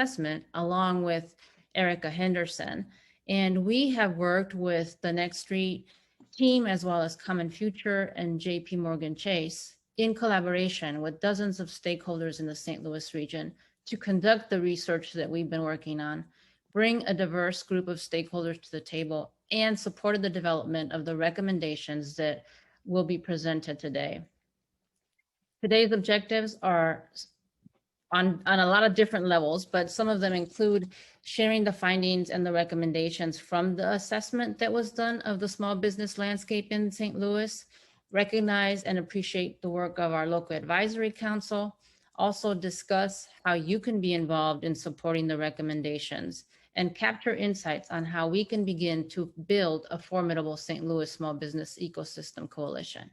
assessment along with Erica Henderson. And we have worked with the Next Street team as well as Common Future and JPMorgan Chase in collaboration with dozens of stakeholders in the St. Louis region to conduct the research that we've been working on, bring a diverse group of stakeholders to the table, and supported the development of the recommendations that will be presented today. Today's objectives are on a lot of different levels, but some of them include sharing the findings and the recommendations from the assessment that was done of the small business landscape in St. Louis, recognize and appreciate the work of our local advisory council, also discuss how you can be involved in supporting the recommendations, and capture insights on how we can begin to build a formidable St. Louis small business ecosystem coalition.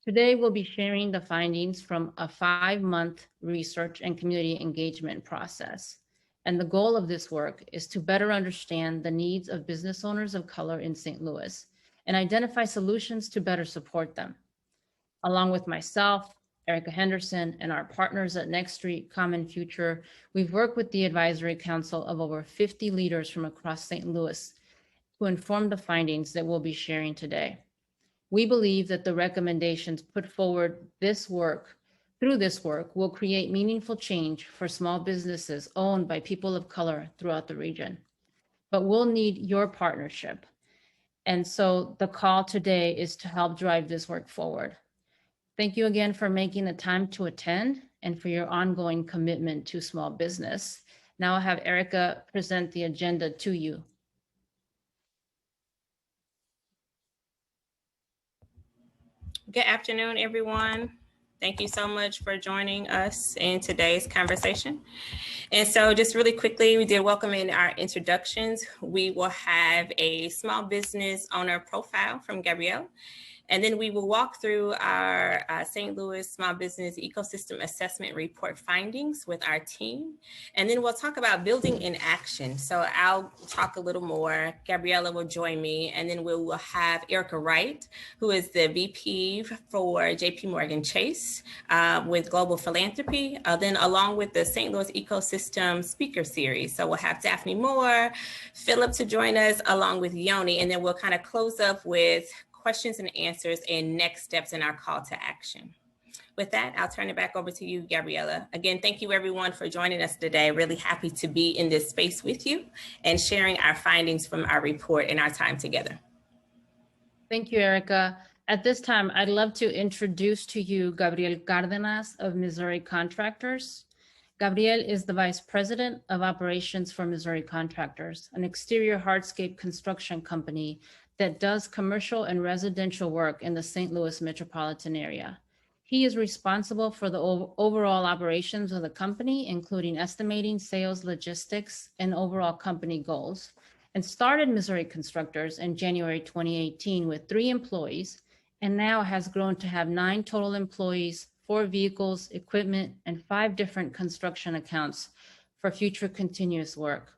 Today, we'll be sharing the findings from a 5-month research and community engagement process. And the goal of this work is to better understand the needs of business owners of color in St. Louis and identify solutions to better support them. Along with myself, Erica Henderson, and our partners at Next Street, Common Future, we've worked with the advisory council of over 50 leaders from across St. Louis to inform the findings that we'll be sharing today. We believe that the recommendations put forward through this work will create meaningful change for small businesses owned by people of color throughout the region. But we'll need your partnership. And so the call today is to help drive this work forward. Thank you again for making the time to attend and for your ongoing commitment to small business. Now I'll have Erica present the agenda to you. Good afternoon, everyone. Thank you so much for joining us in today's conversation. And so just really quickly, we did welcome in our introductions. We will have a small business owner profile from Gabriela. And then we will walk through our St. Louis Small Business Ecosystem Assessment Report findings with our team. And then we'll talk about building in action. So I'll talk a little more. Gabriela will join me. And then we will have Erica Wright, who is the VP for JPMorgan Chase with Global Philanthropy, then along with the St. Louis Ecosystem Speaker Series. So we'll have Daphne Moore, Philip to join us, along with Yoni. And then we'll kind of close up with questions and answers and next steps in our call to action. With that, I'll turn it back over to you, Gabriela. Again, thank you everyone for joining us today. Really happy to be in this space with you and sharing our findings from our report and our time together. Thank you, Erica. At this time, I'd love to introduce to you Gabriel Cardenas of Missouri Contractors. Gabriel is the Vice President of Operations for Missouri Contractors, an exterior hardscape construction company that does commercial and residential work in the St. Louis metropolitan area. He is responsible for the overall operations of the company, including estimating, sales, logistics, and overall company goals, and started Missouri Constructors in January 2018 with 3 employees, and now has grown to have 9 total employees, 4 vehicles, equipment, and 5 different construction accounts for future continuous work.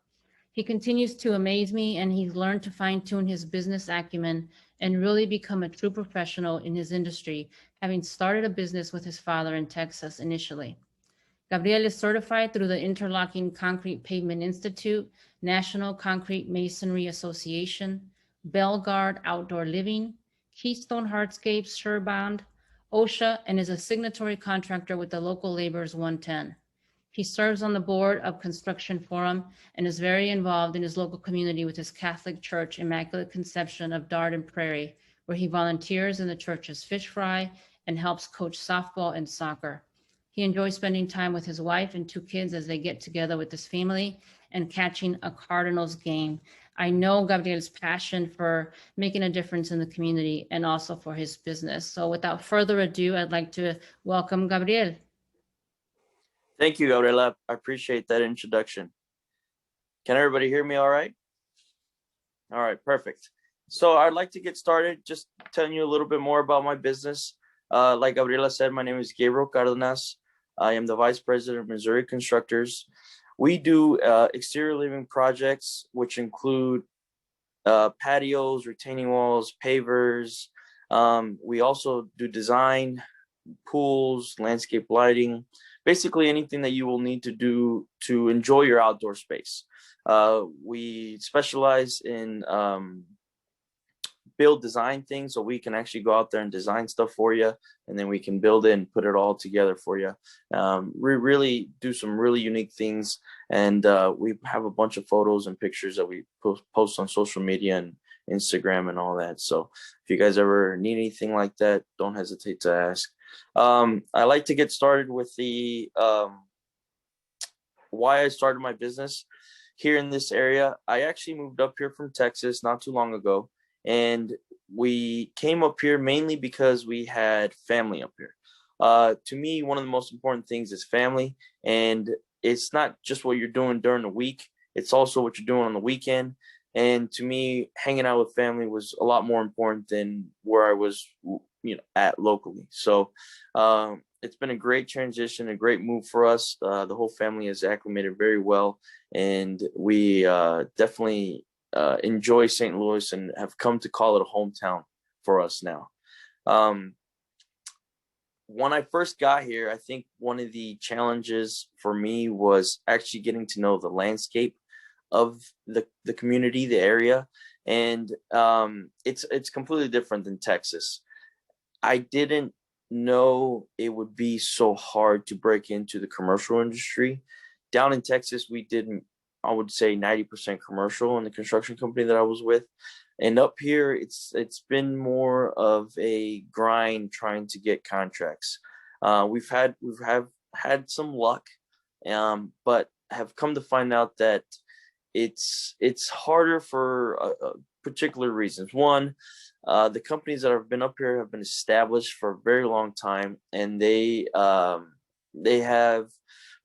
He continues to amaze me, and he's learned to fine-tune his business acumen and really become a true professional in his industry, having started a business with his father in Texas initially. Gabriel is certified through the Interlocking Concrete Pavement Institute, National Concrete Masonry Association, Bellegarde Outdoor Living, Keystone Hardscapes, Sherbound, OSHA, and is a signatory contractor with the local Laborers 110. He serves on the board of Construction Forum and is very involved in his local community with his Catholic Church Immaculate Conception of Dart and Prairie, where he volunteers in the church's fish fry and helps coach softball and soccer. He enjoys spending time with his wife and 2 kids as they get together with his family and catching a Cardinals game. I know Gabriel's passion for making a difference in the community and also for his business. So without further ado, I'd like to welcome Gabriel. Thank you, Gabriela. I appreciate that introduction. Can everybody hear me all right? All right, perfect. So I'd like to get started just telling you a little bit more about my business. Like Gabriela said, my name is Gabriel Cardenas. I am the Vice President of Missouri Constructors. We do exterior living projects, which include patios, retaining walls, pavers. We also do design, pools, landscape lighting, basically anything that you will need to do to enjoy your outdoor space. We specialize in build design things, so we can actually go out there and design stuff for you, and then we can build it and put it all together for you. We really do some really unique things, and we have a bunch of photos and pictures that we post on social media and Instagram and all that. So if you guys ever need anything like that, don't hesitate to ask. I like to get started with the why I started my business here in this area. I actually moved up here from Texas not too long ago, and we came up here mainly because we had family up here. To me, one of the most important things is family, and it's not just what you're doing during the week, it's also what you're doing on the weekend. And to me, hanging out with family was a lot more important than where I was, at locally. So it's been a great transition, a great move for us. The whole family has acclimated very well, and we definitely enjoy St. Louis and have come to call it a hometown for us now. When I first got here, I think one of the challenges for me was actually getting to know the landscape of the community, the area, and it's completely different than Texas. I didn't know it would be so hard to break into the commercial industry. Down in Texas, we did, I would say, 90% commercial in the construction company that I was with. And up here, it's been more of a grind trying to get contracts. We've had some luck, but have come to find out that it's harder for particular reasons. One, the companies that have been up here have been established for a very long time, and they have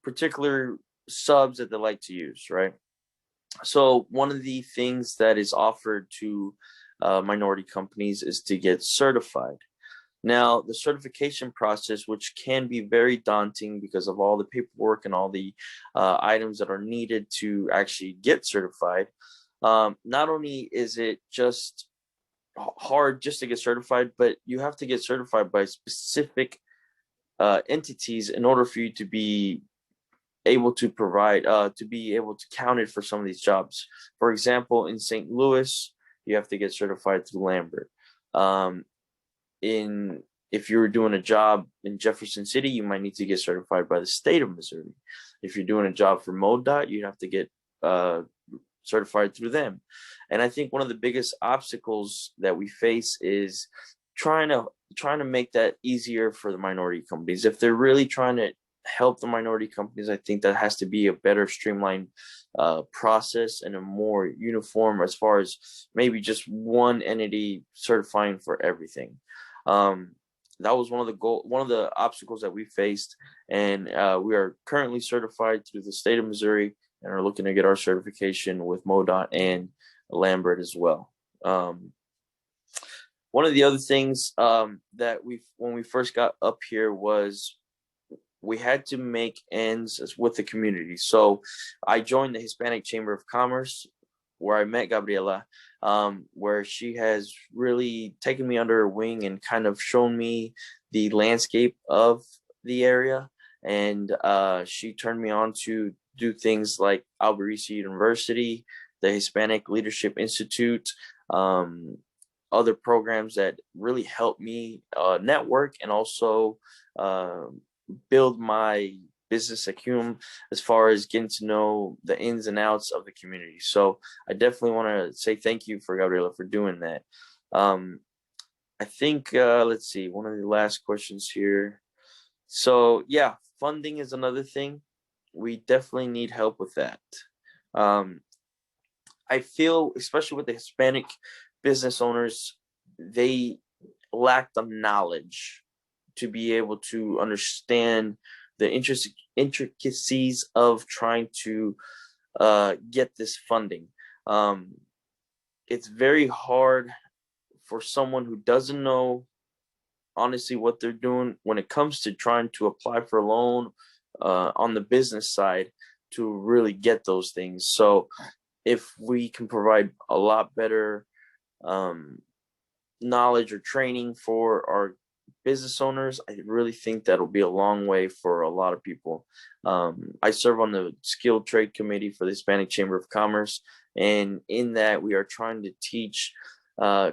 particular subs that they like to use, right? So one of the things that is offered to minority companies is to get certified. Now, the certification process, which can be very daunting because of all the paperwork and all the items that are needed to actually get certified, not only is it just hard just to get certified, but you have to get certified by specific entities in order for you to be able to provide, to be able to count it for some of these jobs. For example, in St. Louis, you have to get certified through Lambert. If you were doing a job in Jefferson City, you might need to get certified by the state of Missouri. If you're doing a job for MoDOT, you have to get certified through them. And I think one of the biggest obstacles that we face is trying to make that easier for the minority companies. If they're really trying to help the minority companies, I think that has to be a better streamlined process and a more uniform, as far as maybe just one entity certifying for everything. That was one of the obstacles that we faced, and we are currently certified through the state of Missouri and are looking to get our certification with MoDOT and Lambert as well. One of the other things that when we first got up here was we had to make ends with the community. So I joined the Hispanic Chamber of Commerce, where I met Gabriela, where she has really taken me under her wing and kind of shown me the landscape of the area. And she turned me on to do things like Alberese University, the Hispanic Leadership Institute, other programs that really helped me network and also build my business acumen as far as getting to know the ins and outs of the community. So I definitely want to say thank you for Gabriela for doing that. I think, let's see, one of the last questions here. So yeah, funding is another thing. We definitely need help with that. I feel, especially with the Hispanic business owners, they lack the knowledge to be able to understand the intricacies of trying to get this funding. It's very hard for someone who doesn't know, honestly, what they're doing when it comes to trying to apply for a loan on the business side to really get those things. So if we can provide a lot better knowledge or training for our business owners, I really think that'll be a long way for a lot of people. I serve on the Skilled Trade Committee for the Hispanic Chamber of Commerce, and in that we are trying to teach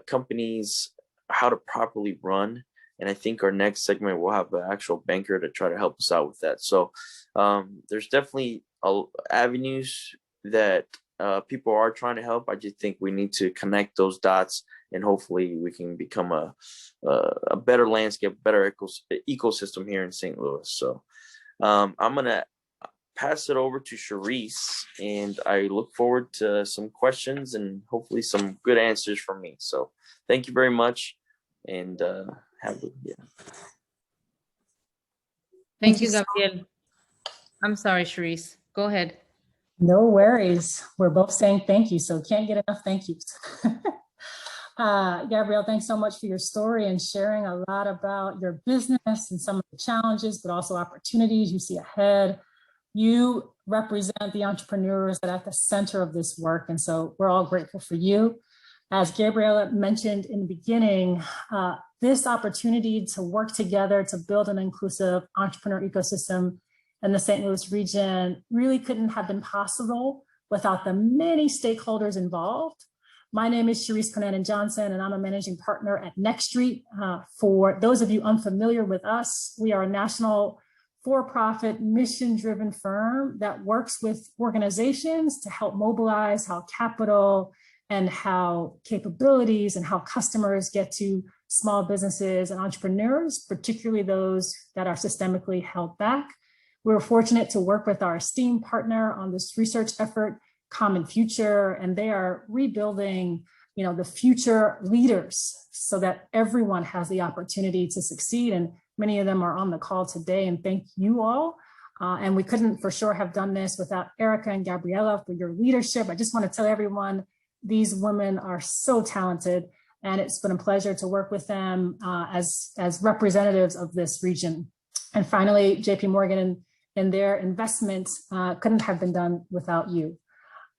companies how to properly run. And I think our next segment will have an actual banker to try to help us out with that. So there's definitely avenues that people are trying to help. I just think we need to connect those dots, and hopefully we can become a better landscape, better ecosystem here in St. Louis. So I'm going to pass it over to Cherise, and I look forward to some questions and hopefully some good answers from me. So thank you very much, and have a good Thank you, Gabriel. I'm sorry, Cherise. Go ahead. No worries. We're both saying thank you, so can't get enough thank yous. Gabrielle, thanks so much for your story and sharing a lot about your business and some of the challenges, but also opportunities you see ahead. You represent the entrepreneurs that are at the center of this work, and so we're all grateful for you. As Gabriela mentioned in the beginning, this opportunity to work together to build an inclusive entrepreneur ecosystem in the St. Louis region really couldn't have been possible without the many stakeholders involved. My name is Cherise Johnson, and I'm a managing partner at Next Street. For those of you unfamiliar with us, we are a national for-profit, mission-driven firm that works with organizations to help mobilize how capital and how capabilities and how customers get to small businesses and entrepreneurs, particularly those that are systemically held back. We were fortunate to work with our esteemed partner on this research effort, Common Future, and they are rebuilding, the future leaders so that everyone has the opportunity to succeed. And many of them are on the call today, and thank you all. And we couldn't for sure have done this without Erica and Gabriela for your leadership. I just want to tell everyone, these women are so talented, and it's been a pleasure to work with them as representatives of this region. And finally, JPMorgan and their investments couldn't have been done without you.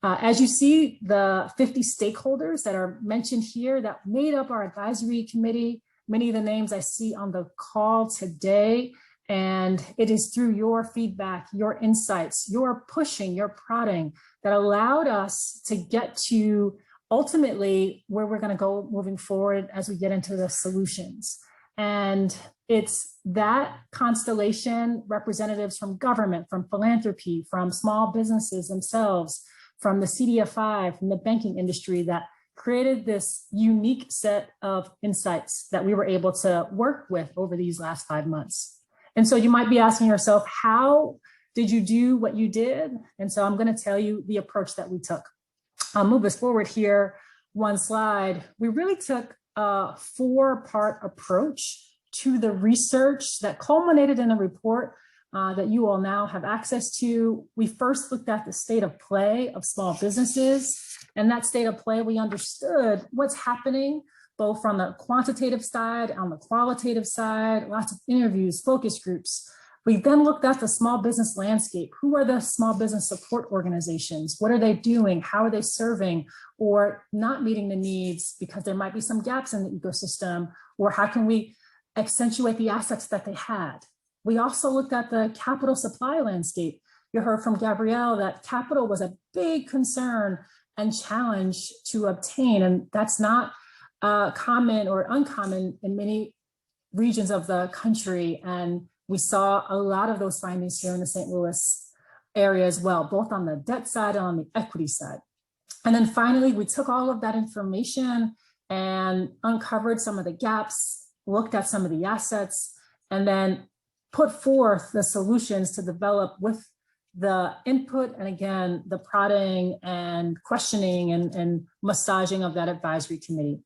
As you see, the 50 stakeholders that are mentioned here that made up our advisory committee, many of the names I see on the call today, and it is through your feedback, your insights, your pushing, your prodding that allowed us to get to ultimately where we're going to go moving forward as we get into the solutions. And it's that constellation, representatives from government, from philanthropy, from small businesses themselves, from the CDFI, from the banking industry, that created this unique set of insights that we were able to work with over these last 5 months. And so you might be asking yourself, how did you do what you did? And so I'm going to tell you the approach that we took. I'll move us forward here one slide. We really took a 4-part approach to the research that culminated in a report that you all now have access to. We first looked at the state of play of small businesses, and that state of play, we understood what's happening both from the quantitative side, on the qualitative side, lots of interviews, focus groups. We then looked at the small business landscape. Who are the small business support organizations? What are they doing? How are they serving or not meeting the needs because there might be some gaps in the ecosystem? Or how can we accentuate the assets that they had? We also looked at the capital supply landscape. You heard from Gabrielle that capital was a big concern and challenge to obtain, and that's not common or uncommon in many regions of the country. And we saw a lot of those findings here in the St. Louis area as well, both on the debt side and on the equity side. And then finally, we took all of that information and uncovered some of the gaps, looked at some of the assets, and then put forth the solutions to develop with the input and again, the prodding and questioning and massaging of that advisory committee.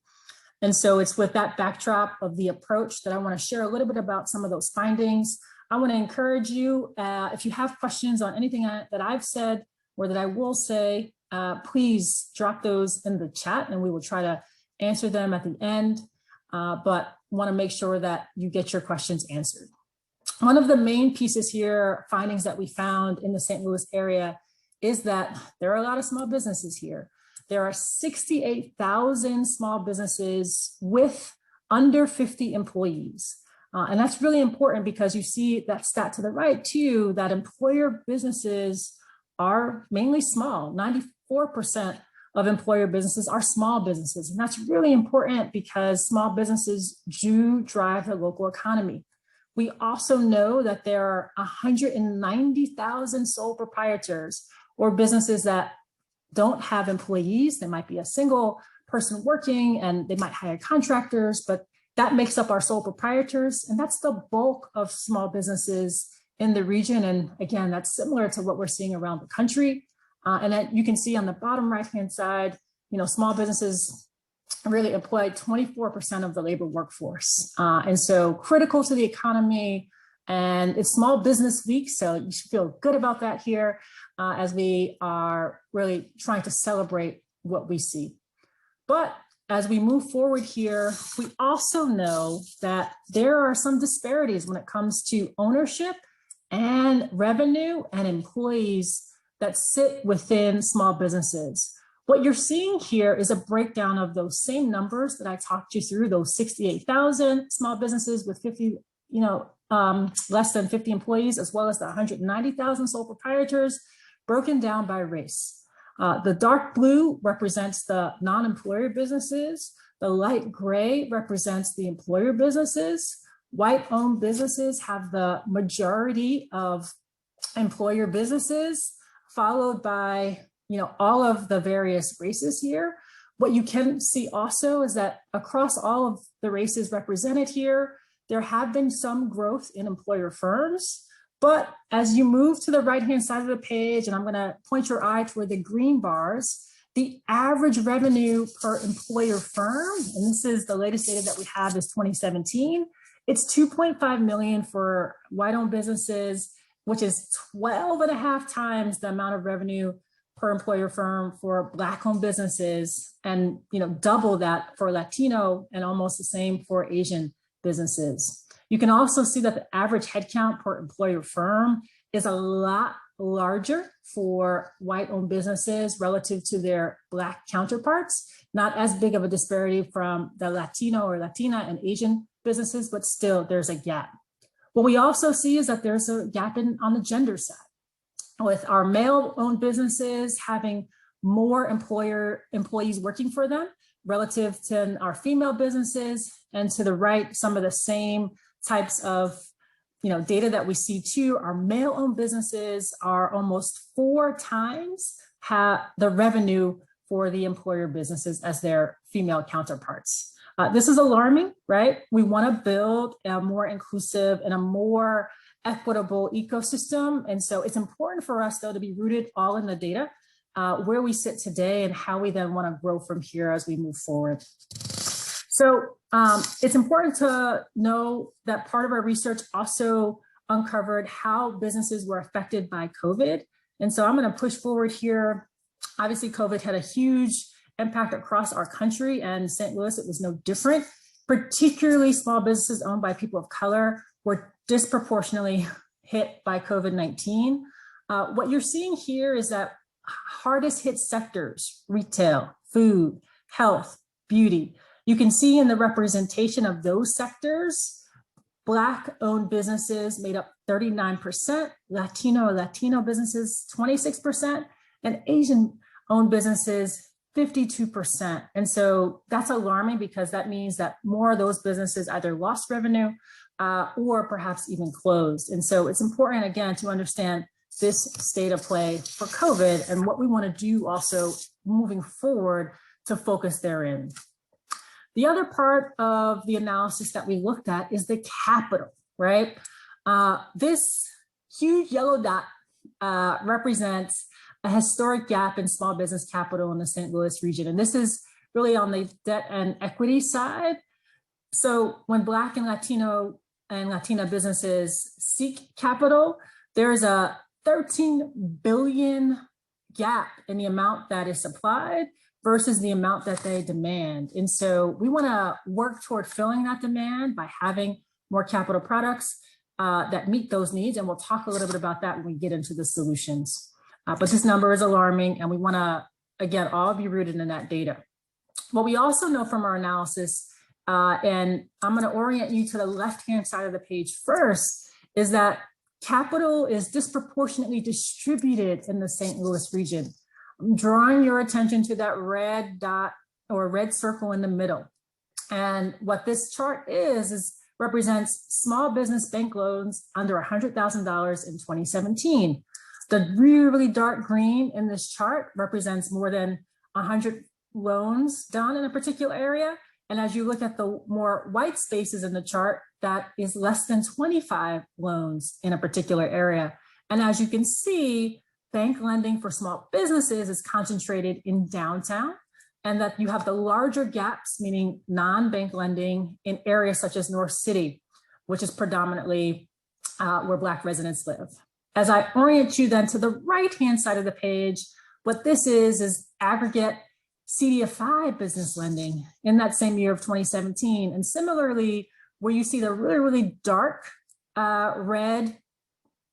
And so it's with that backdrop of the approach that I want to share a little bit about some of those findings. I want to encourage you, if you have questions on anything that I've said or that I will say, please drop those in the chat and we will try to answer them at the end, but want to make sure that you get your questions answered. One of the main pieces here, findings that we found in the St. Louis area, is that there are a lot of small businesses here. There are 68,000 small businesses with under 50 employees. And that's really important because you see that stat to the right too, that employer businesses are mainly small. 94% of employer businesses are small businesses. And that's really important because small businesses do drive the local economy. We also know that there are 190,000 sole proprietors or businesses that don't have employees. They might be a single person working and they might hire contractors, but that makes up our sole proprietors. And that's the bulk of small businesses in the region. And again, that's similar to what we're seeing around the country. And that you can see on the bottom right-hand side, small businesses really employ 24% of the labor workforce. And so critical to the economy, and it's Small Business Week. So you should feel good about that here as we are really trying to celebrate what we see. But as we move forward here, we also know that there are some disparities when it comes to ownership and revenue and employees that sit within small businesess. What you're seeing here is a breakdown of those same numbers that I talked you through, those 68,000 small businesses with 50, less than 50 employees, as well as the 190,000 sole proprietors, broken down by race. The dark blue represents the non-employer businesses. The light gray represents the employer businesses. White-owned businesses have the majority of employer businesses, followed by all of the various races here. What you can see also is that across all of the races represented here, there have been some growth in employer firms. But as you move to the right-hand side of the page, and I'm going to point your eye toward the green bars, the average revenue per employer firm, and this is the latest data that we have is 2017, it's 2.5 million for white-owned businesses, which is 12.5 times the amount of revenue per employer firm for Black-owned businesses, and double that for Latino, and almost the same for Asian businesses. You can also see that the average headcount per employer firm is a lot larger for white-owned businesses relative to their Black counterparts. Not as big of a disparity from the Latino or Latina and Asian businesses, but still there's a gap. What we also see is that there's a gap on the gender side, with our male-owned businesses having more employees working for them relative to our female businesses, and to the right, some of the same types of data that we see too. Our male-owned businesses are almost 4 times the revenue for the employer businesses as their female counterparts. This is alarming, right? We want to build a more inclusive and a more equitable ecosystem. And so it's important for us, though, to be rooted all in the data, where we sit today and how we then want to grow from here as we move forward. So it's important to know that part of our research also uncovered how businesses were affected by COVID. And so I'm going to push forward here. Obviously, COVID had a huge impact across our country, and St. Louis, it was no different. Particularly small businesses owned by people of color were disproportionately hit by COVID-19. What you're seeing here is that hardest hit sectors, retail, food, health, beauty. You can see in the representation of those sectors, Black-owned businesses made up 39%, Latino businesses 26%, and Asian-owned businesses 52%. And so that's alarming because that means that more of those businesses either lost revenue or perhaps even closed. And so it's important, again, to understand this state of play for COVID and what we want to do also moving forward to focus therein. The other part of the analysis that we looked at is the capital, right? This huge yellow dot represents a historic gap in small business capital in the St. Louis region. And this is really on the debt and equity side. So when Black and Latino and Latina businesses seek capital, there's a 13 billion gap in the amount that is supplied versus the amount that they demand. And so we want to work toward filling that demand by having more capital products that meet those needs. And we'll talk a little bit about that when we get into the solutions. But this number is alarming, and we want to, again, all be rooted in that data. What we also know from our analysis And I'm going to orient you to the left-hand side of the page first, is that capital is disproportionately distributed in the St. Louis region. I'm drawing your attention to that red dot or red circle in the middle. And what this chart is represents small business bank loans under $100,000 in 2017. The really dark green in this chart represents more than 100 loans done in a particular area. And as you look at the more white spaces in the chart, that is less than 25 loans in a particular area. And as you can see, bank lending for small businesses is concentrated in downtown, and that you have the larger gaps, meaning non-bank lending, in areas such as North City, which is predominantly where Black residents live. As I orient you then to the right-hand side of the page, what this is aggregate CDFI business lending in that same year of 2017. And similarly, where you see the really, really dark red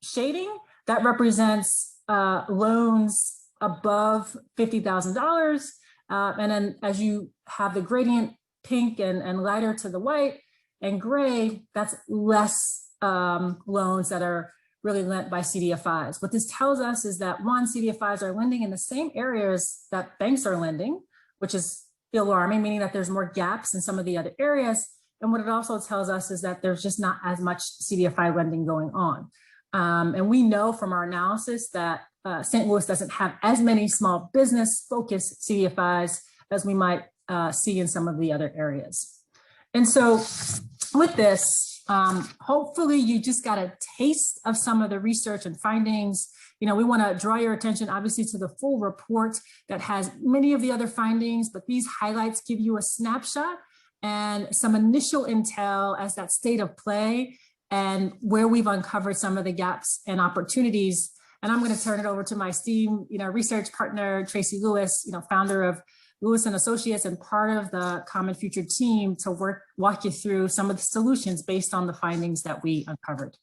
shading, that represents loans above $50,000. And then as you have the gradient pink and lighter to the white and gray, that's less loans that are really lent by CDFIs. What this tells us is that, one, CDFIs are lending in the same areas that banks are lending, which is alarming, meaning that there's more gaps in some of the other areas. And what it also tells us is that there's just not as much CDFI lending going on. And we know from our analysis that St. Louis doesn't have as many small business focused CDFIs as we might see in some of the other areas. And so with this, hopefully you just got a taste of some of the research and findings. You know, we want to draw your attention obviously to the full report that has many of the other findings, but these highlights give you a snapshot and some initial intel as that state of play and where we've uncovered some of the gaps and opportunities. And I'm going to turn it over to my esteemed, research partner, Tracy Lewis, founder of Lewis and Associates and part of the Common Future team, to walk you through some of the solutions based on the findings that we uncovered.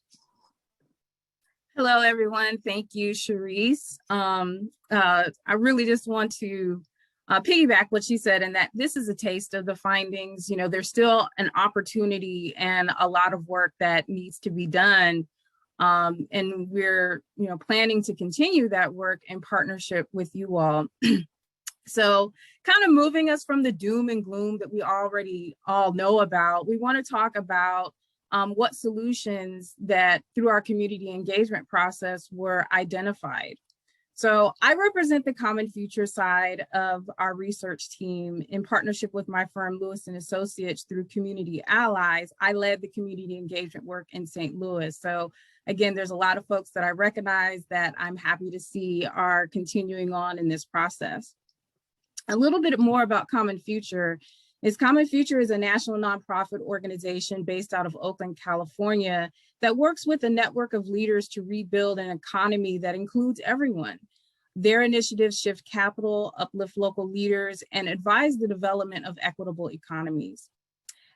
Hello, everyone. Thank you, Cherise. I really just want to piggyback what she said, and that this is a taste of the findings. There's still an opportunity and a lot of work that needs to be done. And we're, planning to continue that work in partnership with you all. So kind of moving us from the doom and gloom that we already all know about, we want to talk about what solutions that through our community engagement process were identified. So I represent the Common Future side of our research team in partnership with my firm, Lewis and Associates, through Community Allies. I led the community engagement work in St. Louis. So again, there's a lot of folks that I recognize that I'm happy to see are continuing on in this process. A little bit more about Common Future is Common Future is a national nonprofit organization based out of Oakland, California, that works with a network of leaders to rebuild an economy that includes everyone. Their initiatives shift capital, uplift local leaders, and advise the development of equitable economies.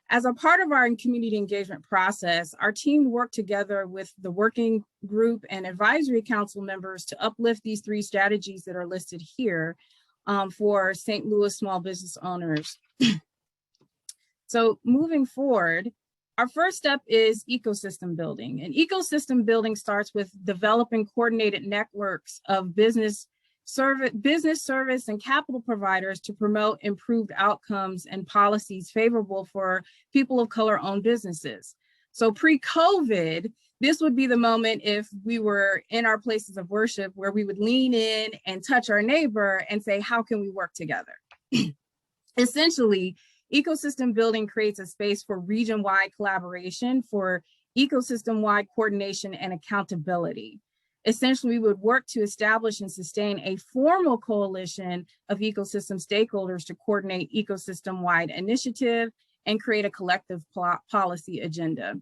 As a part of our community engagement process, our team worked together with the working group and advisory council members to uplift these 3 strategies that are listed here for St. Louis small business owners. So moving forward, our first step is ecosystem building. And ecosystem building starts with developing coordinated networks of business service and capital providers to promote improved outcomes and policies favorable for people of color-owned businesses. So pre-COVID, this would be the moment if we were in our places of worship where we would lean in and touch our neighbor and say, how can we work together? Essentially, ecosystem building creates a space for region-wide collaboration, for ecosystem-wide coordination and accountability. Essentially, we would work to establish and sustain a formal coalition of ecosystem stakeholders to coordinate ecosystem-wide initiative and create a collective policy agenda.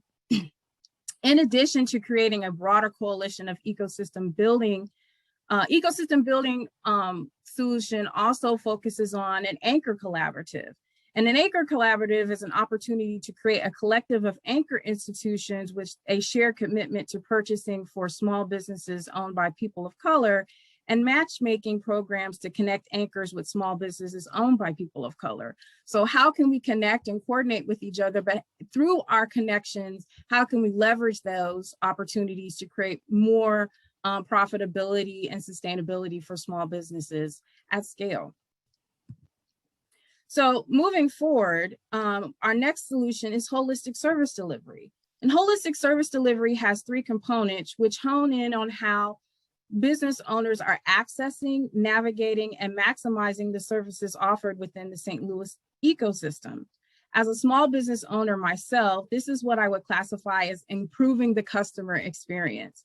In addition to creating a broader coalition of ecosystem building solution also focuses on an anchor collaborative. And an anchor collaborative is an opportunity to create a collective of anchor institutions with a shared commitment to purchasing for small businesses owned by people of color, and matchmaking programs to connect anchors with small businesses owned by people of color. So how can we connect and coordinate with each other, but through our connections, how can we leverage those opportunities to create more profitability and sustainability for small businesses at scale? So moving forward, our next solution is holistic service delivery. And holistic service delivery has three components which hone in on how business owners are accessing, navigating, and maximizing the services offered within the St. Louis ecosystem. As a small business owner myself, this is what I would classify as improving the customer experience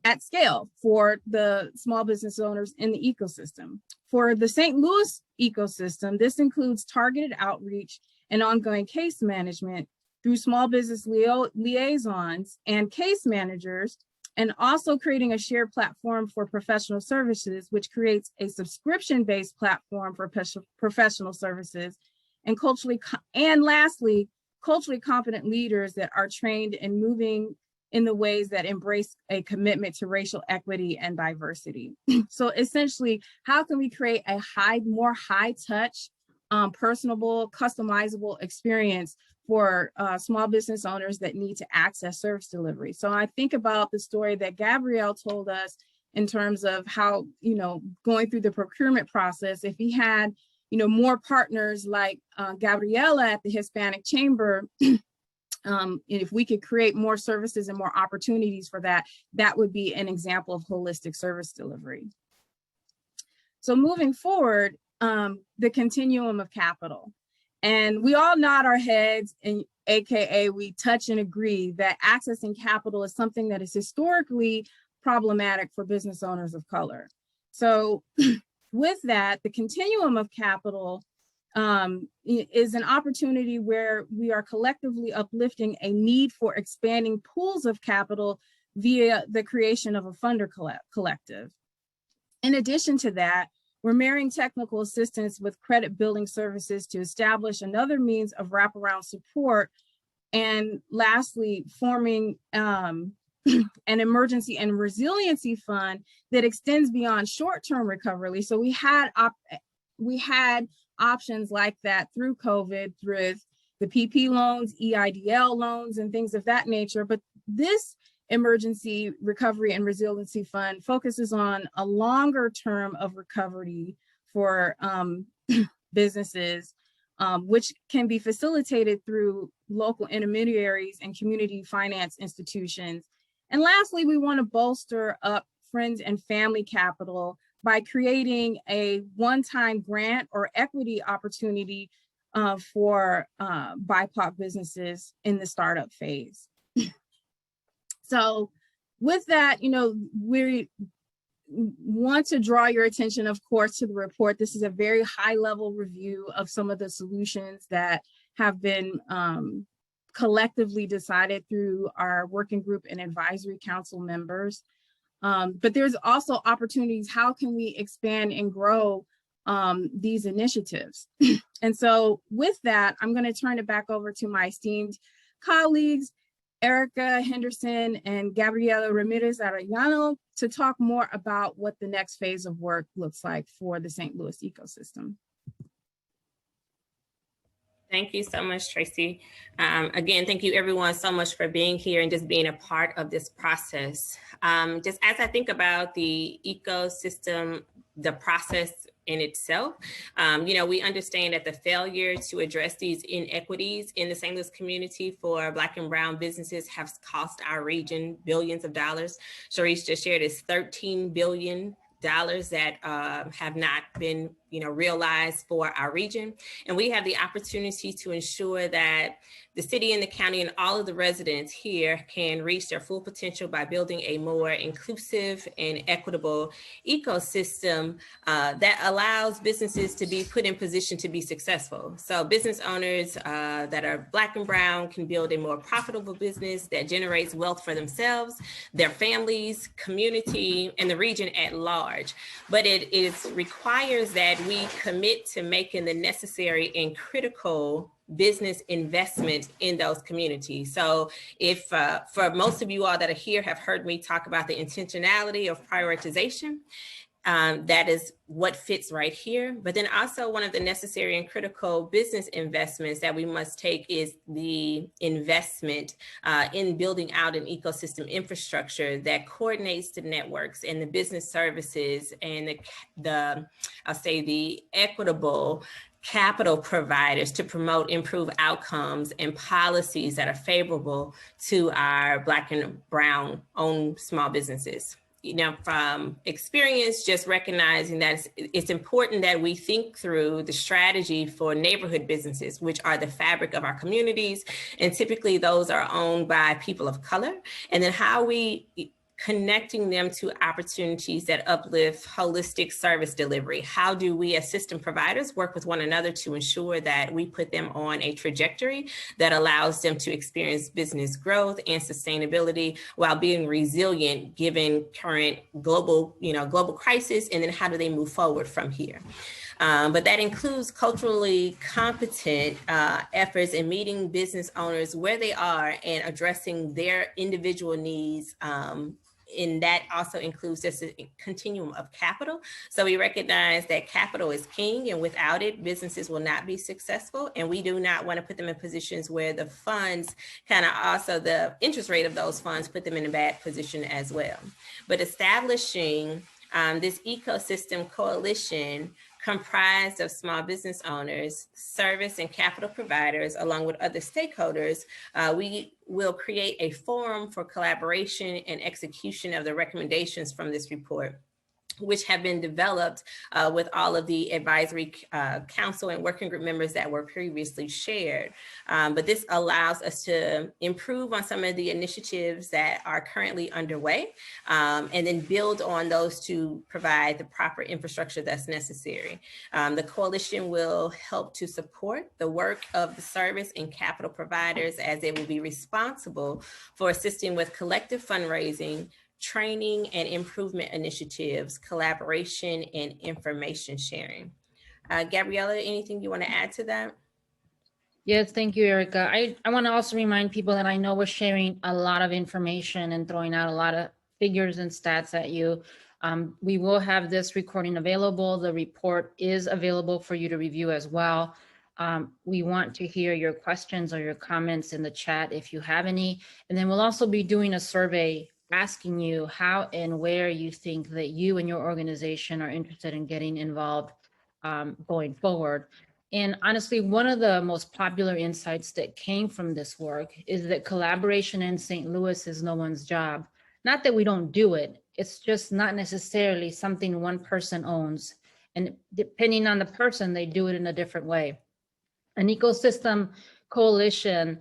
at scale for the small business owners in the ecosystem. For the St. Louis ecosystem, this includes targeted outreach and ongoing case management through small business liaisons and case managers, and also creating a shared platform for professional services, which creates a subscription-based platform for professional services, and lastly, culturally competent leaders that are trained in moving in the ways that embrace a commitment to racial equity and diversity. So essentially, how can we create a more high-touch, personable, customizable experience for small business owners that need to access service delivery? So I think about the story that Gabriel told us in terms of how, going through the procurement process, if he had, more partners like Gabriela at the Hispanic Chamber, if we could create more services and more opportunities for that, that would be an example of holistic service delivery. So moving forward, the continuum of capital. And we all nod our heads, and AKA we touch and agree that accessing capital is something that is historically problematic for business owners of color. So with that, the continuum of capital is an opportunity where we are collectively uplifting a need for expanding pools of capital via the creation of a funder collective. In addition to that, we're marrying technical assistance with credit building services to establish another means of wraparound support. And lastly, forming an emergency and resiliency fund that extends beyond short-term recovery. So we had options like that through COVID, through the PP loans, EIDL loans, and things of that nature. But this emergency recovery and resiliency fund focuses on a longer term of recovery for businesses, which can be facilitated through local intermediaries and community finance institutions. And lastly, we want to bolster up friends and family capital by creating a one-time grant or equity opportunity for BIPOC businesses in the startup phase. So with that, we want to draw your attention, of course, to the report. This is a very high-level review of some of the solutions that have been collectively decided through our working group and advisory council members. But there's also opportunities. How can we expand and grow these initiatives? And so with that, I'm going to turn it back over to my esteemed colleagues, Erica Henderson and Gabriela Ramirez Arellano, to talk more about what the next phase of work looks like for the St. Louis ecosystem. Thank you so much, Tracy. Again, thank you everyone so much for being here and just being a part of this process. Just as I think about the ecosystem, the process in itself, we understand that the failure to address these inequities in the St. Louis community for Black and Brown businesses has cost our region billions of dollars. Cherise just shared is $13 billion that have not been realized for our region. And we have the opportunity to ensure that the city and the county and all of the residents here can reach their full potential by building a more inclusive and equitable ecosystem that allows businesses to be put in position to be successful. So business owners that are Black and Brown can build a more profitable business that generates wealth for themselves, their families, community, and the region at large. But it requires that we commit to making the necessary and critical business investment in those communities. So if for most of you all that are here have heard me talk about the intentionality of prioritization, That is what fits right here. But then also one of the necessary and critical business investments that we must take is the investment in building out an ecosystem infrastructure that coordinates the networks and the business services and I'll say the equitable capital providers to promote improved outcomes and policies that are favorable to our Black and Brown owned small businesses. From experience, just recognizing that it's important that we think through the strategy for neighborhood businesses, which are the fabric of our communities. And typically those are owned by people of color. And then how we connecting them to opportunities that uplift holistic service delivery. How do we as system providers work with one another to ensure that we put them on a trajectory that allows them to experience business growth and sustainability while being resilient given current global crisis, and then how do they move forward from here? But that includes culturally competent efforts in meeting business owners where they are and addressing their individual needs. And that also includes just a continuum of capital. So we recognize that capital is king, and without it, businesses will not be successful. And we do not want to put them in positions where the funds the interest rate of those funds put them in a bad position as well. But establishing this ecosystem coalition comprised of small business owners, service and capital providers, along with other stakeholders, we will create a forum for collaboration and execution of the recommendations from this report, which have been developed with all of the advisory council and working group members that were previously shared. But this allows us to improve on some of the initiatives that are currently underway, and then build on those to provide the proper infrastructure that's necessary. The coalition will help to support the work of the service and capital providers as they will be responsible for assisting with collective fundraising, training and improvement initiatives, collaboration, and information sharing. Gabriela, anything you want to add to that? Yes, thank you, Erica. I want to also remind people that I know we're sharing a lot of information and throwing out a lot of figures and stats at you. We will have this recording available. The report is available for you to review as well. We want to hear your questions or your comments in the chat if you have any. And then we'll also be doing a survey asking you how and where you think that you and your organization are interested in getting involved going forward. And honestly, one of the most popular insights that came from this work is that collaboration in St. Louis is no one's job. Not that we don't do it, it's just not necessarily something one person owns. And depending on the person, they do it in a different way. An ecosystem coalition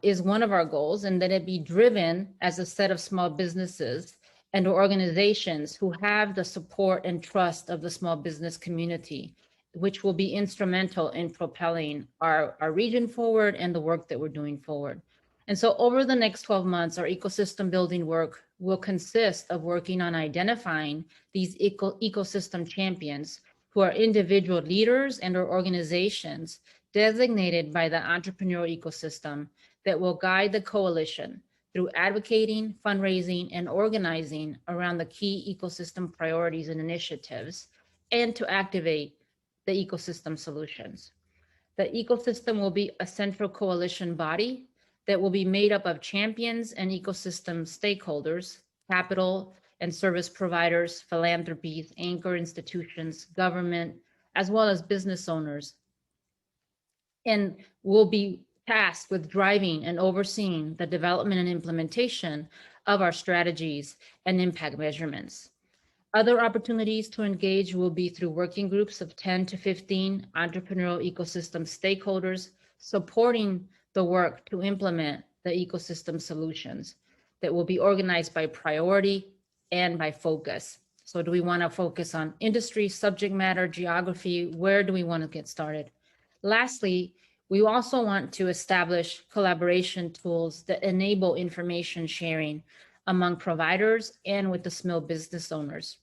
is one of our goals, and that it be driven as a set of small businesses and organizations who have the support and trust of the small business community, which will be instrumental in propelling our region forward and the work that we're doing forward. And so over the next 12 months, our ecosystem building work will consist of working on identifying these ecosystem champions who are individual leaders and or organizations designated by the entrepreneurial ecosystem that will guide the coalition through advocating, fundraising, and organizing around the key ecosystem priorities and initiatives, and to activate the ecosystem solutions. The ecosystem will be a central coalition body that will be made up of champions and ecosystem stakeholders, capital and service providers, philanthropies, anchor institutions, government, as well as business owners, and will be tasked with driving and overseeing the development and implementation of our strategies and impact measurements. Other opportunities to engage will be through working groups of 10 to 15 entrepreneurial ecosystem stakeholders supporting the work to implement the ecosystem solutions that will be organized by priority and by focus. So do we want to focus on industry, subject matter, geography? Where do we want to get started? Lastly, we also want to establish collaboration tools that enable information sharing among providers and with the small business owners.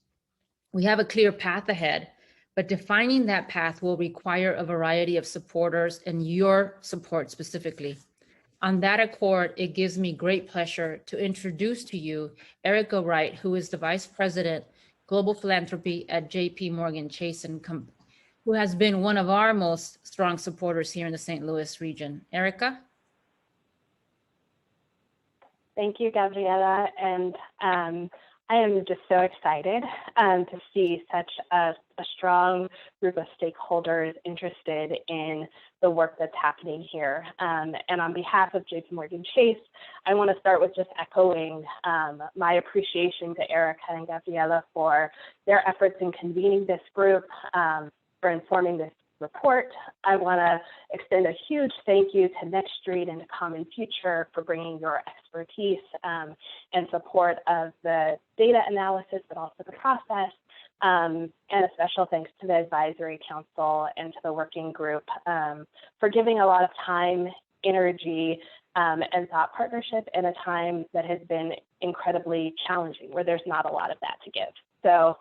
We have a clear path ahead, but defining that path will require a variety of supporters and your support specifically. On that accord, it gives me great pleasure to introduce to you Erica Wright, who is the Vice President, global philanthropy at JPMorgan Chase who has been one of our most strong supporters here in the St. Louis region. Erica? Thank you, Gabriela. And I am just so excited to see such a strong group of stakeholders interested in the work that's happening here. And on behalf of JPMorgan Chase, I want to start with just echoing my appreciation to Erica and Gabriela for their efforts in convening this group, for informing this report. I want to extend a huge thank you to Next Street and to Common Future for bringing your expertise and support of the data analysis, but also the process. And a special thanks to the Advisory Council and to the working group for giving a lot of time, energy, and thought partnership in a time that has been incredibly challenging, where there's not a lot of that to give. So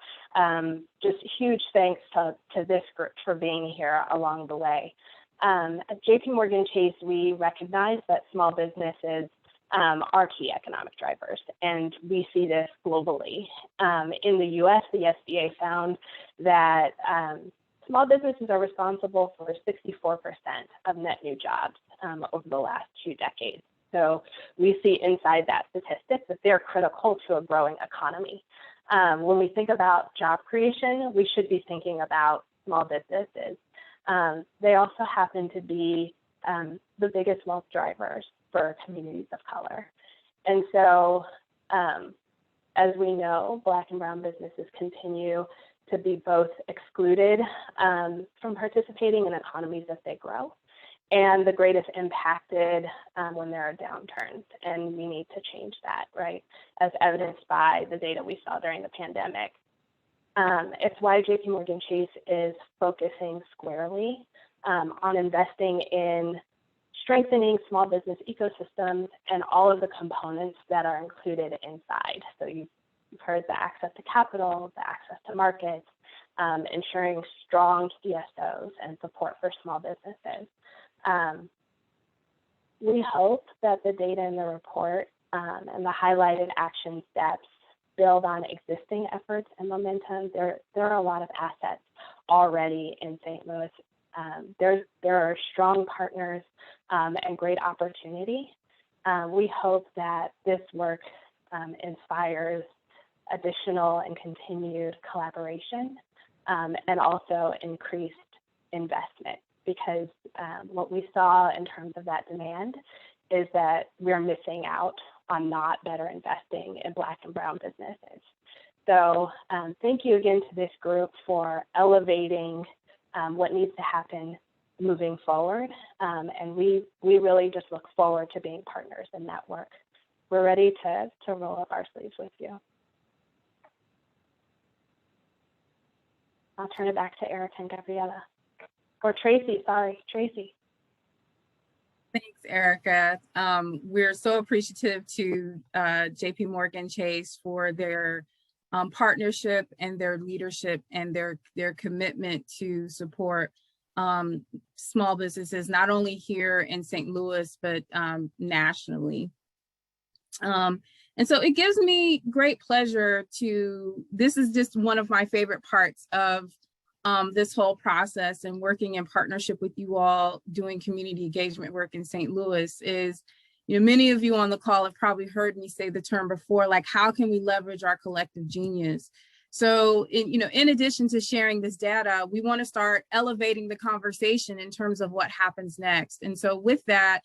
just huge thanks to this group for being here along the way. At JPMorgan Chase, we recognize that small businesses are key economic drivers, and we see this globally. In the US, the SBA found that small businesses are responsible for 64% of net new jobs over the last 2 decades. So we see inside that statistic that they're critical to a growing economy. When we think about job creation, we should be thinking about small businesses. They also happen to be the biggest wealth drivers for communities of color. And so, as we know, Black and brown businesses continue to be both excluded from participating in economies as they grow, and the greatest impacted when there are downturns. And we need to change that, right? As evidenced by the data we saw during the pandemic. It's why JPMorgan Chase is focusing squarely on investing in strengthening small business ecosystems and all of the components that are included inside. So you've heard the access to capital, the access to markets, ensuring strong CSOs and support for small businesses. We hope that the data in the report and the highlighted action steps build on existing efforts and momentum. There are a lot of assets already in St. Louis. There are strong partners and great opportunity. We hope that this work inspires additional and continued collaboration and also increased investment, because what we saw in terms of that demand is that we're missing out on not better investing in Black and brown businesses. So thank you again to this group for elevating what needs to happen moving forward. And we really just look forward to being partners in that work. We're ready to roll up our sleeves with you. I'll turn it back to Erica and Gabriela. Or Tracy, sorry, Tracy. Thanks, Erica. We're so appreciative to JPMorgan Chase for their partnership and their leadership and their commitment to support small businesses, not only here in St. Louis, but nationally. And so it gives me great pleasure this is just one of my favorite parts of this whole process and working in partnership with you all doing community engagement work in St. Louis is, many of you on the call have probably heard me say the term before, like, how can we leverage our collective genius? So, in addition to sharing this data, we want to start elevating the conversation in terms of what happens next. And so with that,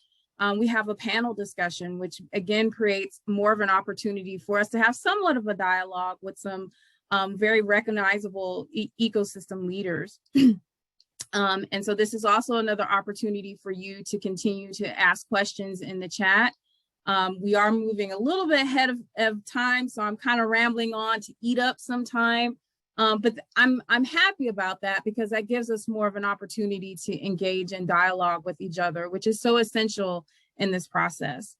we have a panel discussion, which again creates more of an opportunity for us to have somewhat of a dialogue with some very recognizable ecosystem leaders. And so this is also another opportunity for you to continue to ask questions in the chat. We are moving a little bit ahead of time, so I'm kind of rambling on to eat up some time. But I'm happy about that, because that gives us more of an opportunity to engage in dialogue with each other, which is so essential in this process.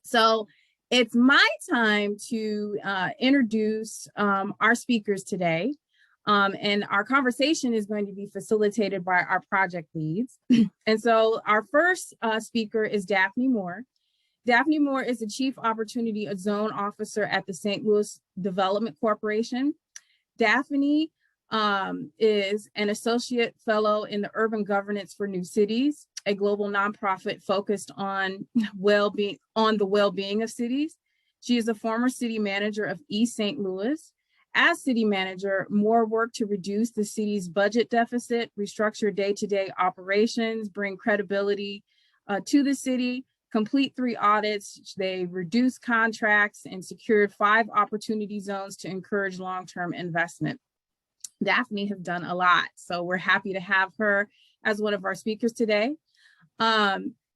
So it's my time to introduce our speakers today. And our conversation is going to be facilitated by our project leads. And so our first speaker is Daphne Moore. Daphne Moore is the Chief Opportunity Zone Officer at the St. Louis Development Corporation. Daphne is an associate fellow in the Urban Governance for New Cities, a global nonprofit focused on the well-being of cities. She is a former city manager of East St. Louis. As city manager, more work to reduce the city's budget deficit, restructure day-to-day operations, bring credibility to the city, complete 3 audits. They reduced contracts and secured 5 opportunity zones to encourage long-term investment. Daphne has done a lot, so we're happy to have her as one of our speakers today.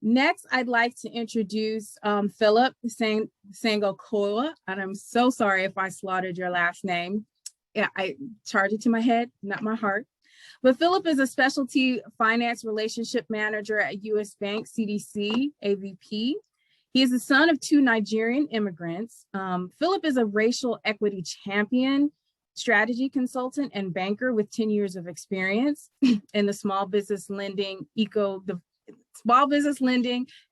Next, I'd like to introduce Philip Sangokoa, and I'm so sorry if I slaughtered your last name. Yeah, I charge it to my head, not my heart. But Philip is a specialty finance relationship manager at U.S. Bank CDC AVP. He is the son of 2 Nigerian immigrants. Philip is a racial equity champion, strategy consultant, and banker with 10 years of experience in the small business lending,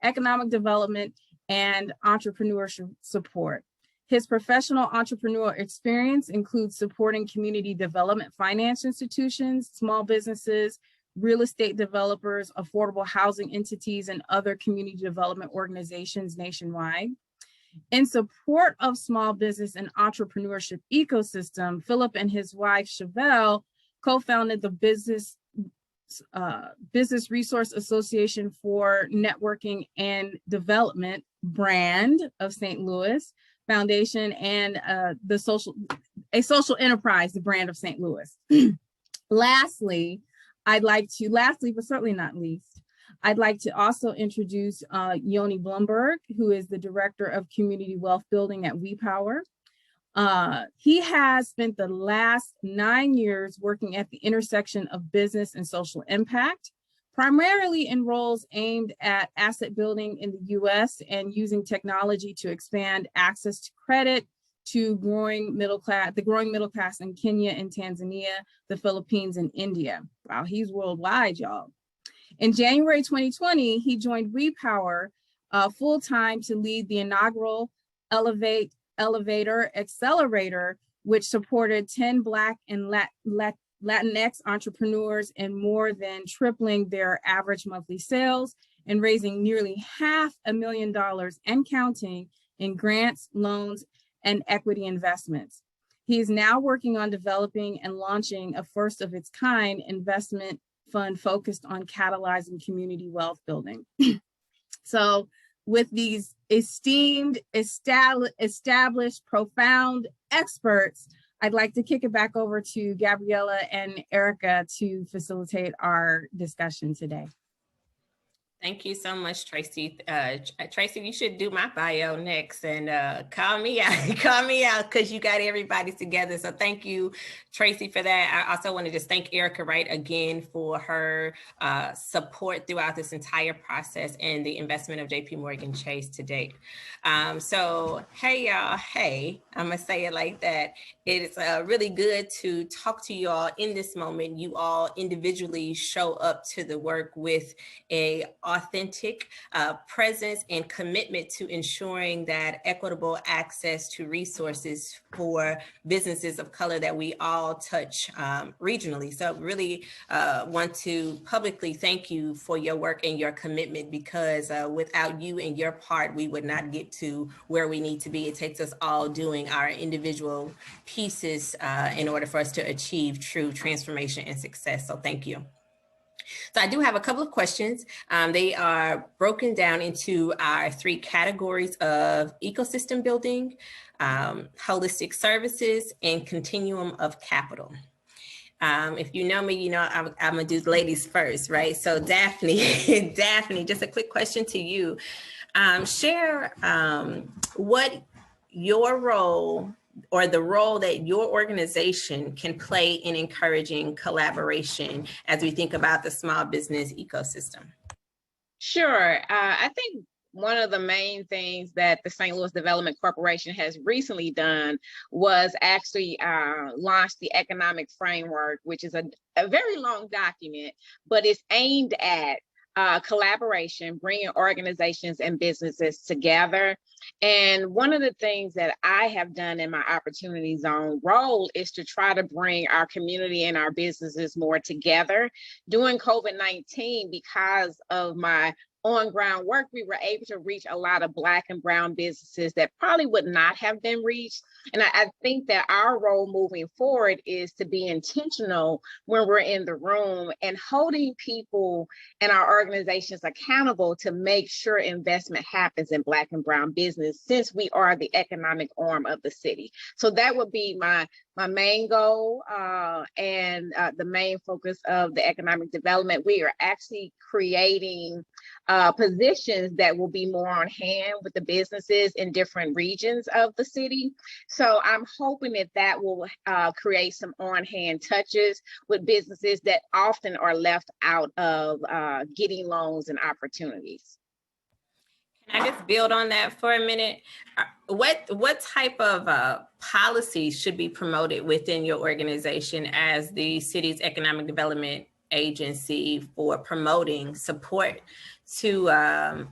economic development, and entrepreneurship support. His professional entrepreneurial experience includes supporting community development finance institutions, small businesses, real estate developers, affordable housing entities, and other community development organizations nationwide. In support of small business and entrepreneurship ecosystem, Philip and his wife, Chevelle, co-founded the Business Resource Association for Networking and Development brand of St. Louis Foundation, and a social enterprise, the brand of St. Louis. Lastly, but certainly not least, I'd like to also introduce Yoni Blumberg, who is the Director of Community Wealth Building at WePower. He has spent the last 9 years working at the intersection of business and social impact, primarily in roles aimed at asset building in the US and using technology to expand access to credit to the growing middle class in Kenya and Tanzania, the Philippines, and India. Wow, he's worldwide, y'all. In January 2020, he joined WePower full-time to lead the inaugural Elevator Accelerator, which supported 10 Black and Latinx entrepreneurs and more than tripling their average monthly sales and raising nearly $500,000 and counting in grants, loans, and equity investments. He is now working on developing and launching a first of its kind investment fund focused on catalyzing community wealth building. So with these esteemed, established, profound experts, I'd like to kick it back over to Gabriela and Erica to facilitate our discussion today. Thank you so much, Tracy. Tracy, you should do my bio next and call me out because you got everybody together. So thank you, Tracy, for that. I also want to just thank Erica Wright again for her support throughout this entire process and the investment of JPMorgan Chase to date. So hey, y'all, hey, I'm gonna say it like that. It's really good to talk to you all in this moment. You all individually show up to the work with a authentic presence and commitment to ensuring that equitable access to resources for businesses of color that we all touch regionally. So really want to publicly thank you for your work and your commitment, because without you and your part, we would not get to where we need to be. It takes us all doing our individual pieces in order for us to achieve true transformation and success. So thank you. So I do have a couple of questions. They are broken down into our 3 categories of ecosystem building, holistic services, and continuum of capital. If you know me, you know I'm gonna do the ladies first, right? So Daphne, Daphne, just a quick question to you. Share what your role or the role that your organization can play in encouraging collaboration as we think about the small business ecosystem. Sure. I think one of the main things that the St. Louis Development Corporation has recently done was actually launch the economic framework, which is a very long document, but it's aimed at collaboration, bringing organizations and businesses together. And one of the things that I have done in my Opportunity Zone role is to try to bring our community and our businesses more together. During COVID-19, because of my on-ground work, we were able to reach a lot of Black and brown businesses that probably would not have been reached. And I think that our role moving forward is to be intentional when we're in the room and holding people and our organizations accountable to make sure investment happens in Black and brown business, since we are the economic arm of the city. So that would be my main goal and the main focus of the economic development. We are actually creating positions that will be more on hand with the businesses in different regions of the city. So I'm hoping that that will create some on-hand touches with businesses that often are left out of getting loans and opportunities. Can I just build on that for a minute? What type of policies should be promoted within your organization as the city's economic development agency for promoting support to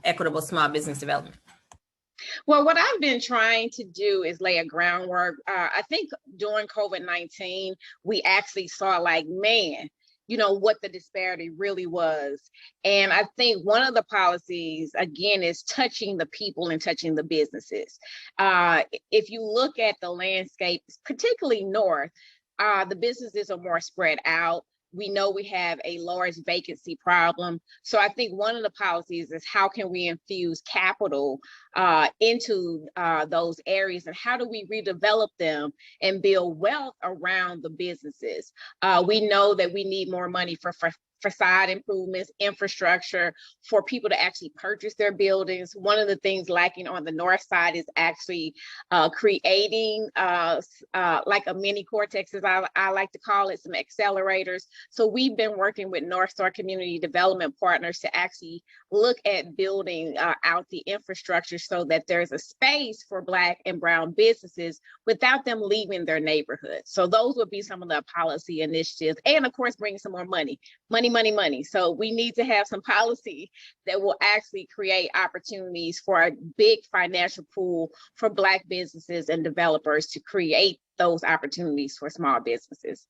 equitable small business development? Well, what I've been trying to do is lay a groundwork. I think during COVID-19, we actually saw like, man, you know, what the disparity really was. And I think one of the policies, again, is touching the people and touching the businesses. If you look at the landscape, particularly north, the businesses are more spread out. We know we have a large vacancy problem. So I think one of the policies is how can we infuse capital into those areas, and how do we redevelop them and build wealth around the businesses? We know that we need more money for facade improvements, infrastructure, for people to actually purchase their buildings. One of the things lacking on the north side is actually creating like a mini cortex, as I like to call it, some accelerators. So we've been working with North Star Community Development Partners to actually look at building out the infrastructure so that there's a space for Black and brown businesses without them leaving their neighborhood. So those would be some of the policy initiatives, and of course, bring some more money. So we need to have some policy that will actually create opportunities for a big financial pool for Black businesses and developers to create those opportunities for small businesses.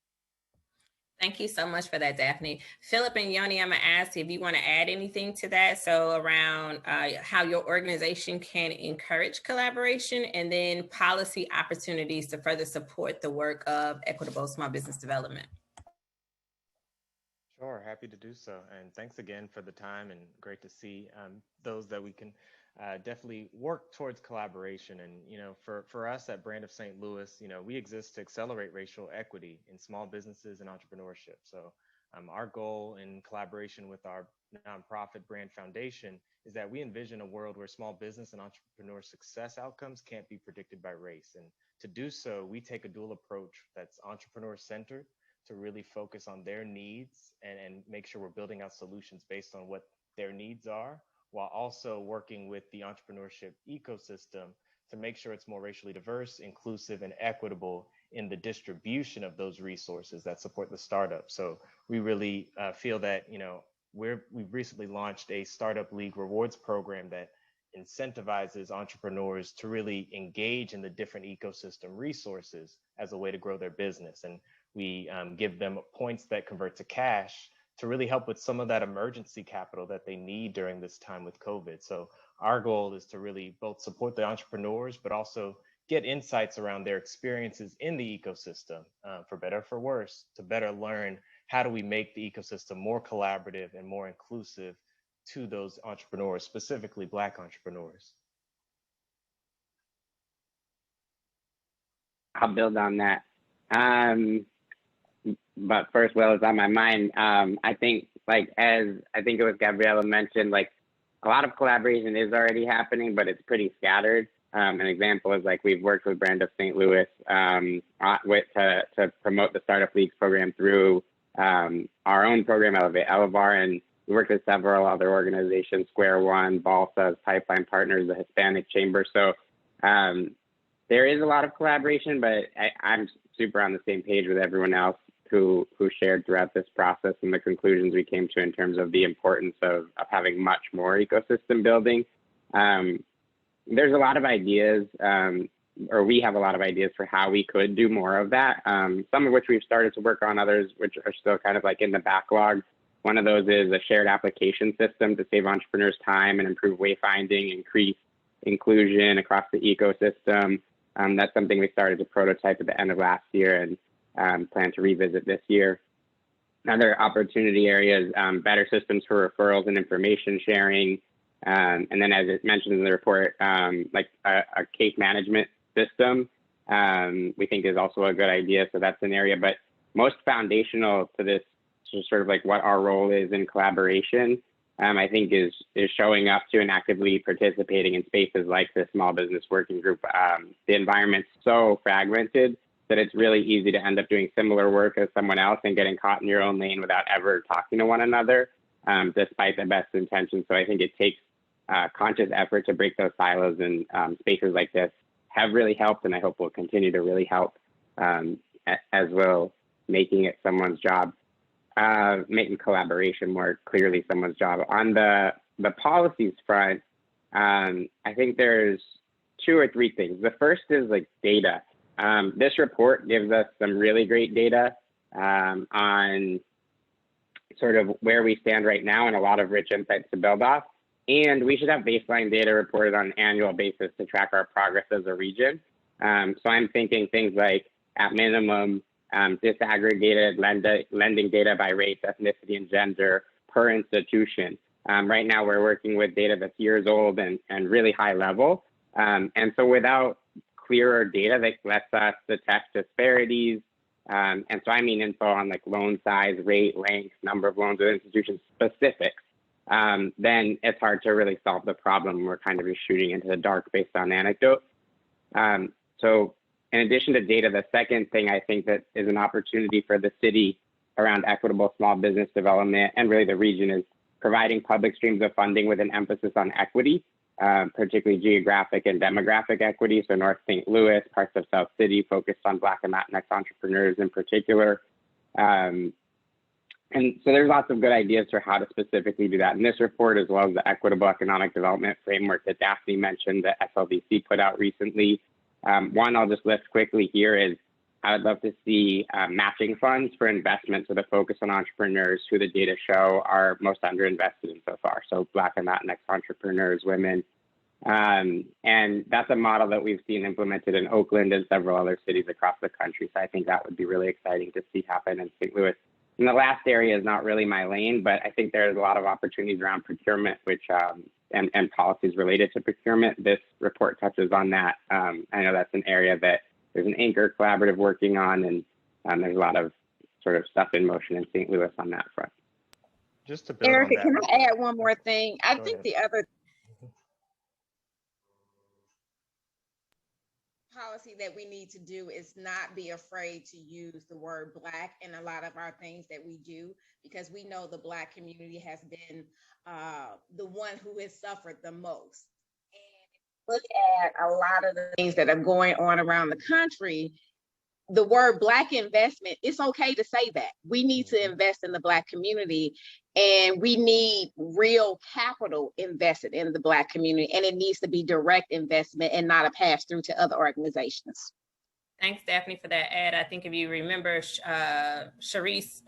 Thank you so much for that, Daphne. Philip and Yoni, I'm gonna ask if you want to add anything to that. So around how your organization can encourage collaboration, and then policy opportunities to further support the work of equitable small business development. Sure, happy to do so. And thanks again for the time, and great to see those that we can definitely work towards collaboration. And, you know, for us at Brand of St. Louis, you know, we exist to accelerate racial equity in small businesses and entrepreneurship. So our goal in collaboration with our nonprofit Brand Foundation is that we envision a world where small business and entrepreneur success outcomes can't be predicted by race. And to do so, we take a dual approach that's entrepreneur-centered, to really focus on their needs and make sure we're building out solutions based on what their needs are, while also working with the entrepreneurship ecosystem to make sure it's more racially diverse, inclusive, and equitable in the distribution of those resources that support the startup. So we really feel that, you know, we've recently launched a Startup League rewards program that incentivizes entrepreneurs to really engage in the different ecosystem resources as a way to grow their business. And we give them points that convert to cash to really help with some of that emergency capital that they need during this time with COVID. So our goal is to really both support the entrepreneurs, but also get insights around their experiences in the ecosystem, for better or for worse, to better learn how do we make the ecosystem more collaborative and more inclusive to those entrepreneurs, specifically Black entrepreneurs. I'll build on that. But first, what was on my mind, I think, like, as I think it was Gabriela mentioned, like, a lot of collaboration is already happening, but it's pretty scattered. An example is, like, we've worked with Brand of St. Louis to promote the Startup Leagues program through our own program, Elevate Elevar, and we worked with several other organizations, Square One, Balsas, Pipeline Partners, the Hispanic Chamber. So there is a lot of collaboration, but I'm super on the same page with everyone else. who shared throughout this process and the conclusions we came to in terms of the importance of having much more ecosystem building. There's a lot of ideas, or we have a lot of ideas for how we could do more of that. Some of which we've started to work on, others which are still kind of like in the backlog. One of those is a shared application system to save entrepreneurs time and improve wayfinding, increase inclusion across the ecosystem. That's something we started to prototype at the end of last year and plan to revisit this year. Other opportunity areas, better systems for referrals and information sharing. And then as it mentioned in the report, like a case management system, we think is also a good idea. So that's an area, but most foundational to this, so sort of like what our role is in collaboration, I think is showing up to and actively participating in spaces like the Small Business Working Group. The environment's so fragmented that it's really easy to end up doing similar work as someone else and getting caught in your own lane without ever talking to one another, despite the best intentions. So I think it takes conscious effort to break those silos, and spaces like this have really helped, and I hope will continue to really help, as well, making it someone's job. Making collaboration more clearly someone's job. On the policies front, I think there's 2 or 3 things. The first is like data. This report gives us some really great data on sort of where we stand right now and a lot of rich insights to build off. And we should have baseline data reported on an annual basis to track our progress as a region. So I'm thinking things like, at minimum, disaggregated lending data by race, ethnicity, and gender per institution. Right now, we're working with data that's years old and really high level. And so without clearer data that lets us detect disparities, and so I mean info on like loan size, rate, length, number of loans with institution specifics, then it's hard to really solve the problem. We're kind of just shooting into the dark based on anecdote. So in addition to data, the second thing I think that is an opportunity for the city around equitable small business development and really the region is providing public streams of funding with an emphasis on equity, particularly geographic and demographic equity. So North St. Louis, parts of South City focused on Black and Latinx entrepreneurs in particular. And so there's lots of good ideas for how to specifically do that in this report, as well as the equitable economic development framework that Daphne mentioned that SLDC put out recently. One I'll just list quickly here is I would love to see matching funds for investments with a focus on entrepreneurs who the data show are most underinvested in so far. So Black and Latinx entrepreneurs, women. And that's a model that we've seen implemented in Oakland and several other cities across the country. So I think that would be really exciting to see happen in St. Louis. And the last area is not really my lane, but I think there's a lot of opportunities around procurement, which and policies related to procurement. This report touches on that. I know that's an area that there's an Anchor collaborative working on, and there's a lot of sort of stuff in motion in St. Louis on that front. Just to build Erica, on that, can I add one more thing? I Go think ahead. the other policy that we need to do is not be afraid to use the word Black in a lot of our things that we do, because we know the Black community has been the one who has suffered the most. And look at a lot of the things that are going on around the country. The word Black investment, it's okay to say that. We need to invest in the Black community, and we need real capital invested in the Black community, and it needs to be direct investment and not a pass through to other organizations. Thanks, Daphne, for that ad. I think if you remember Cherise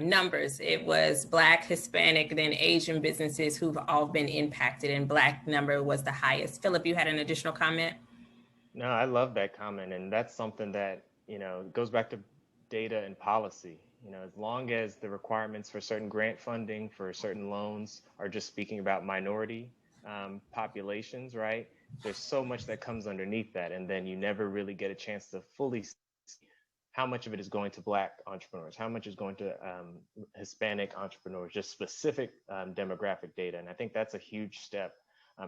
numbers, it was Black, Hispanic, then Asian businesses who've all been impacted, and Black number was the highest. Philip, you had an additional comment? No, I love that comment. And that's something that, goes back to data and policy. As long as the requirements for certain grant funding for certain loans are just speaking about minority populations, right? There's so much that comes underneath that. And then you never really get a chance to fully see how much of it is going to Black entrepreneurs, how much is going to Hispanic entrepreneurs, just specific demographic data. And I think that's a huge step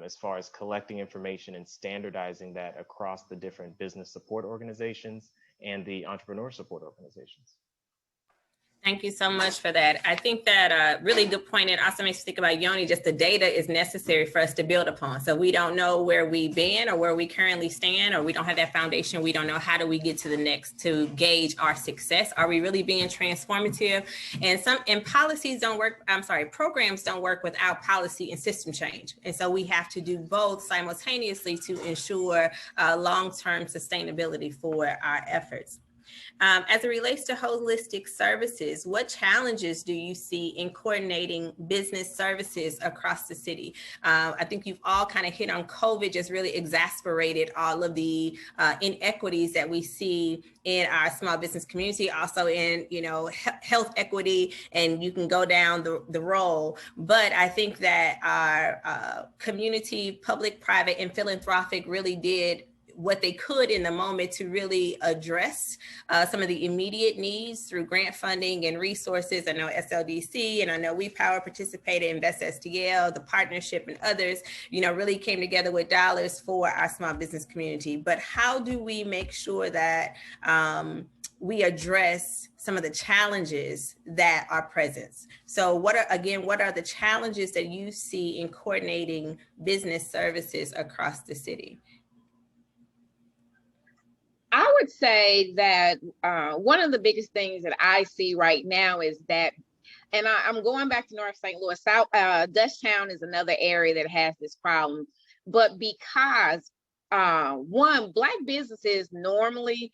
as far as collecting information and standardizing that across the different business support organizations and the entrepreneur support organizations. Thank you so much for that. I think that really good point. It also makes me think about Yoni, just the data is necessary for us to build upon. So we don't know where we've been or where we currently stand, or we don't have that foundation. We don't know how do we get to the next to gauge our success. Are we really being transformative? And policies don't work, programs don't work without policy and system change. And so we have to do both simultaneously to ensure long-term sustainability for our efforts. As it relates to holistic services, what challenges do you see in coordinating business services across the city? I think you've all kind of hit on COVID, just really exacerbated all of the inequities that we see in our small business community, also in, health equity, and you can go down the road. But I think that our community, public, private, and philanthropic really did what they could in the moment to really address some of the immediate needs through grant funding and resources. I know SLDC and I know We Power participated, Invest STL, the partnership and others, really came together with dollars for our small business community. But how do we make sure that we address some of the challenges that are present? So what are the challenges that you see in coordinating business services across the city? I would say that one of the biggest things that I see right now is that, and I'm going back to North St. Louis, Dutchtown is another area that has this problem, but because one, Black businesses normally,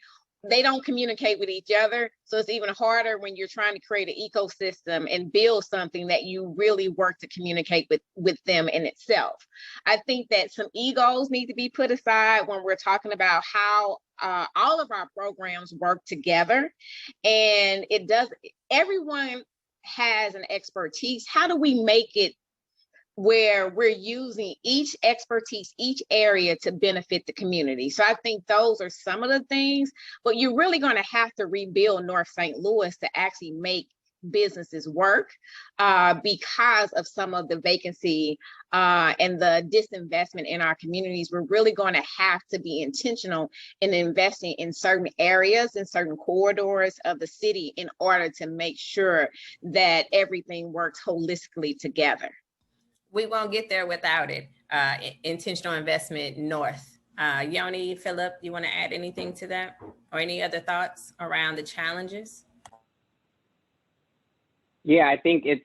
they don't communicate with each other. So it's even harder when you're trying to create an ecosystem and build something that you really work to communicate with them in itself. I think that some egos need to be put aside when we're talking about how all of our programs work together. And everyone has an expertise. How do we make it where we're using each expertise, each area to benefit the community? So I think those are some of the things, but you're really going to have to rebuild North St. Louis to actually make businesses work because of some of the vacancy and the disinvestment in our communities. We're really going to have to be intentional in investing in certain areas and certain corridors of the city in order to make sure that everything works holistically together. We won't get there without it. Intentional investment north. Yoni, Philip, you want to add anything to that, or any other thoughts around the challenges? Yeah, I think it's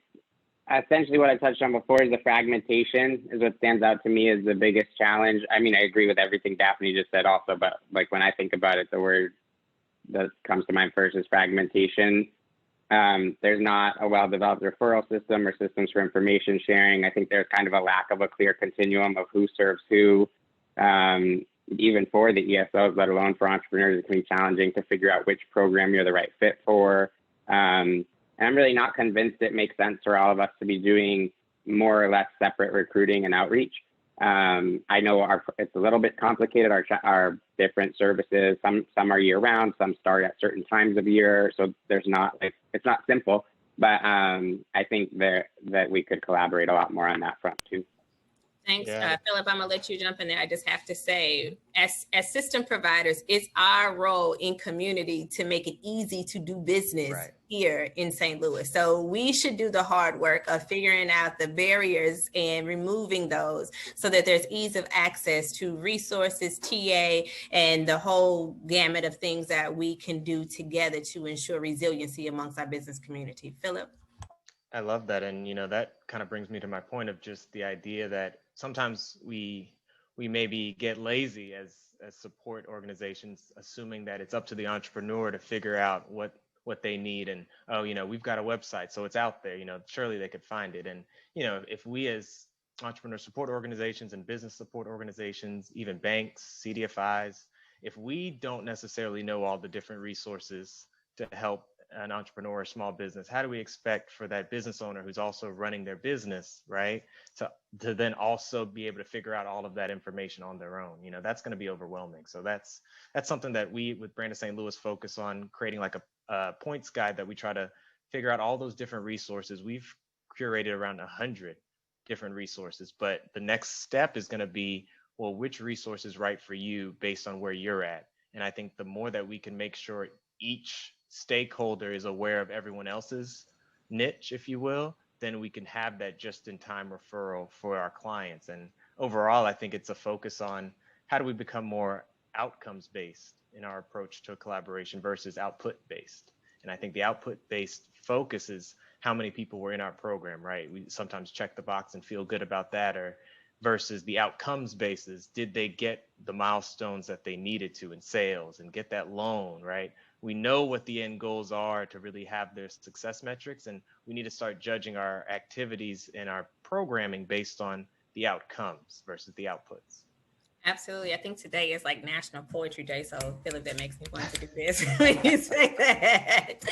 essentially what I touched on before is the fragmentation is what stands out to me as the biggest challenge. I mean, I agree with everything Daphne just said also, but like when I think about it, the word that comes to mind first is fragmentation. There's not a well-developed referral system or systems for information sharing. I think there's kind of a lack of a clear continuum of who serves who. Even for the ESOs, let alone for entrepreneurs, it can be challenging to figure out which program you're the right fit for. And I'm really not convinced it makes sense for all of us to be doing more or less separate recruiting and outreach. I know it's a little bit complicated, our different services, some are year round, some start at certain times of year. So it's not simple, but I think that we could collaborate a lot more on that front too. Thanks, Philip. I'm gonna let you jump in there. I just have to say, as system providers, it's our role in community to make it easy to do business here in St. Louis. So we should do the hard work of figuring out the barriers and removing those so that there's ease of access to resources, TA, and the whole gamut of things that we can do together to ensure resiliency amongst our business community. Philip? I love that. And, that kind of brings me to my point of just the idea that sometimes we maybe get lazy as support organizations, assuming that it's up to the entrepreneur to figure out what they need. And, we've got a website, so it's out there, surely they could find it. And, if we as entrepreneur support organizations and business support organizations, even banks, CDFIs, if we don't necessarily know all the different resources to help an entrepreneur or small business, how do we expect for that business owner who's also running their business, right, to then also be able to figure out all of that information on their own? That's going to be overwhelming. So that's something that we with Brand of St. Louis focus on, creating like a points guide that we try to figure out all those different resources. We've curated around 100 different resources, but the next step is going to be, well, which resource is right for you based on where you're at? And I think the more that we can make sure each stakeholder is aware of everyone else's niche, if you will, then we can have that just-in-time referral for our clients. And overall, I think it's a focus on how do we become more outcomes-based in our approach to collaboration versus output-based. And I think the output-based focus is how many people were in our program, right? We sometimes check the box and feel good about that, or versus the outcomes basis, did they get the milestones that they needed to in sales and get that loan, right? We know what the end goals are to really have their success metrics, and we need to start judging our activities and our programming based on the outcomes versus the outputs. Absolutely. I think today is like National Poetry Day, so I feel like that makes me want to do this when you say that.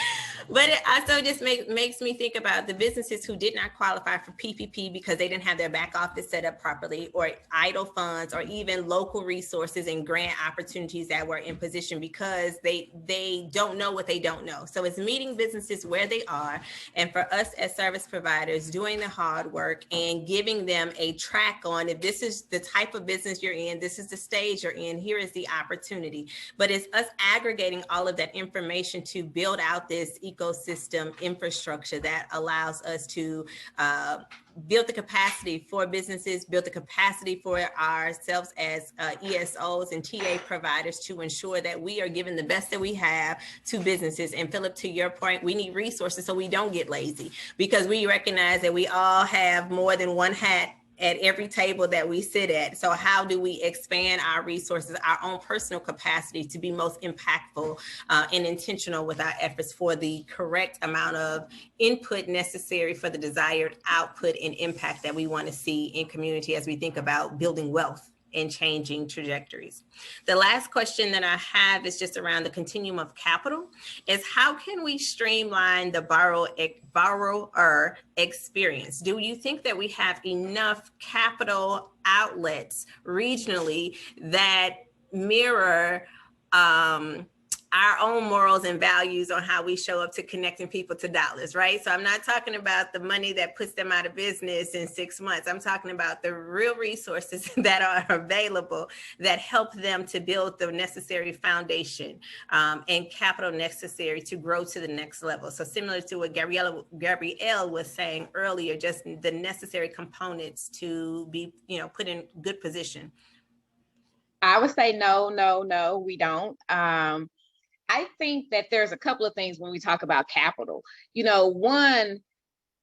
But it also just makes me think about the businesses who did not qualify for PPP because they didn't have their back office set up properly, or idle funds, or even local resources and grant opportunities that were in position because they don't know what they don't know. So it's meeting businesses where they are, and for us as service providers, doing the hard work and giving them a track on, if this is the type of business you're in, this is the stage you're in, here is the opportunity. But it's us aggregating all of that information to build out this ecosystem infrastructure that allows us to build the capacity for businesses, build the capacity for ourselves as ESOs and TA providers to ensure that we are giving the best that we have to businesses. And Philip, to your point, we need resources so we don't get lazy, because we recognize that we all have more than one hat at every table that we sit at. So how do we expand our resources, our own personal capacity to be most impactful and intentional with our efforts for the correct amount of input necessary for the desired output and impact that we want to see in community as we think about building wealth and changing trajectories. The last question that I have is just around the continuum of capital, is how can we streamline the borrower experience? Do you think that we have enough capital outlets regionally that mirror our own morals and values on how we show up to connecting people to dollars, right? So I'm not talking about the money that puts them out of business in 6 months. I'm talking about the real resources that are available that help them to build the necessary foundation and capital necessary to grow to the next level. So similar to what Gabrielle was saying earlier, just the necessary components to be, put in good position. I would say no, we don't. I think that there's a couple of things when we talk about capital. One,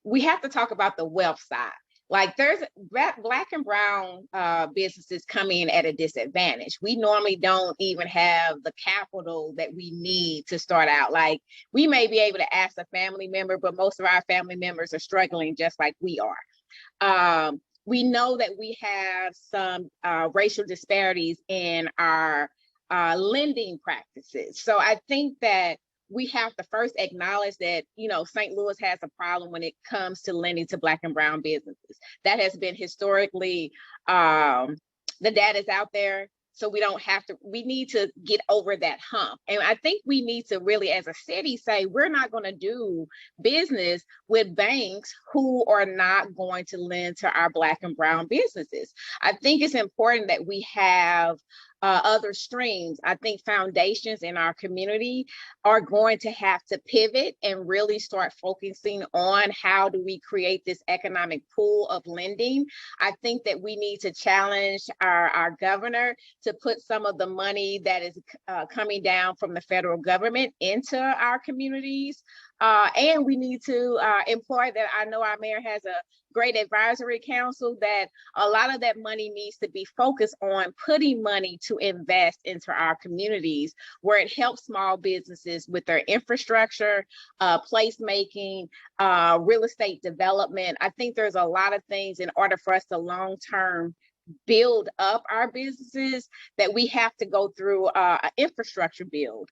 we have to talk about the wealth side. Like, there's Black and brown businesses come in at a disadvantage. We normally don't even have the capital that we need to start out. Like, we may be able to ask a family member, but most of our family members are struggling just like we are. We know that we have some racial disparities in our lending practices. So I think that we have to first acknowledge that, St. Louis has a problem when it comes to lending to Black and brown businesses. That has been historically, the data is out there. So we need to get over that hump. And I think we need to really, as a city, say, we're not going to do business with banks who are not going to lend to our Black and brown businesses. I think it's important that we have other streams. I think foundations in our community are going to have to pivot and really start focusing on how do we create this economic pool of lending. I think that we need to challenge our governor to put some of the money that is coming down from the federal government into our communities. And we need to employ that. I know our mayor has a great advisory council, that a lot of that money needs to be focused on putting money to invest into our communities, where it helps small businesses with their infrastructure, placemaking, real estate development. I think there's a lot of things in order for us to long-term build up our businesses that we have to go through an infrastructure build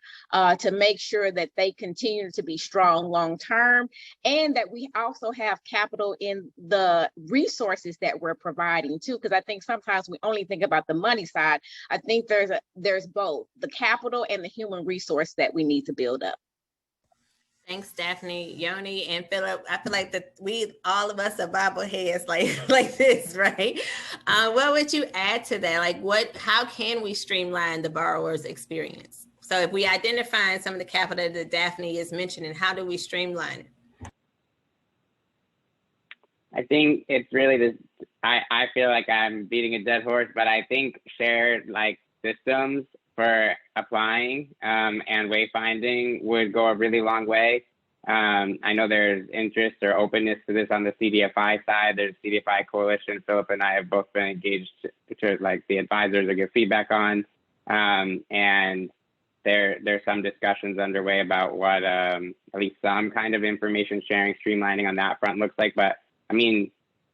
to make sure that they continue to be strong long term, and that we also have capital in the resources that we're providing too, because I think sometimes we only think about the money side. I think there's both the capital and the human resource that we need to build up. Thanks, Daphne, Yoni, and Philip. I feel like that all of us are bobbleheads like this, right? What would you add to that? Like, how can we streamline the borrower's experience? So if we identify some of the capital that Daphne is mentioning, how do we streamline it? I think it's really this, I feel like I'm beating a dead horse, but I think shared like systems for applying and wayfinding would go a really long way. I know there's interest or openness to this on the CDFI side. There's CDFI coalition. Philip and I have both been engaged to like the advisors or give feedback on. And there's some discussions underway about what at least some kind of information sharing, streamlining on that front looks like. But I mean,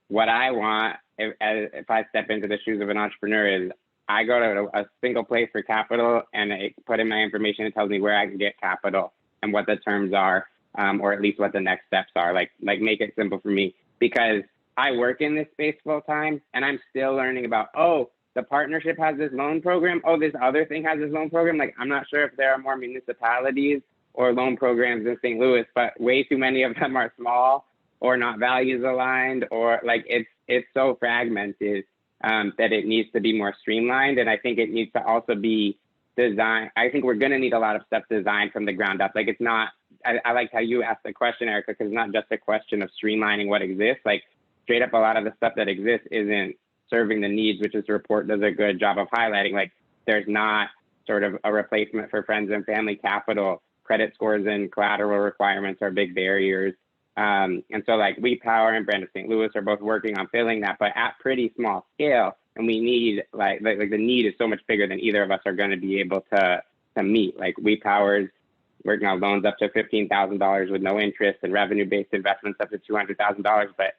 what I want if I step into the shoes of an entrepreneur is I go to a single place for capital and I put in my information. It tells me where I can get capital and what the terms are, or at least what the next steps are. Like make it simple for me, because I work in this space full time and I'm still learning about, oh, the partnership has this loan program. Oh, this other thing has this loan program. Like, I'm not sure if there are more municipalities or loan programs in St. Louis, but way too many of them are small or not values aligned, or like it's so fragmented that it needs to be more streamlined. And I think it needs to also be designed. I think we're going to need a lot of stuff designed from the ground up. Like, it's not, I liked how you asked the question, Erica, because it's not just a question of streamlining what exists. Like, straight up, a lot of the stuff that exists isn't serving the needs, which is the report does a good job of highlighting. Like, there's not sort of a replacement for friends and family capital. Credit scores and collateral requirements are big barriers. And so like We Power and Brand of St. Louis are both working on filling that, but at pretty small scale. And we need like the need is so much bigger than either of us are going to be able to meet. Like We Power's working on loans up to $15,000 with no interest and revenue-based investments up to $200,000. But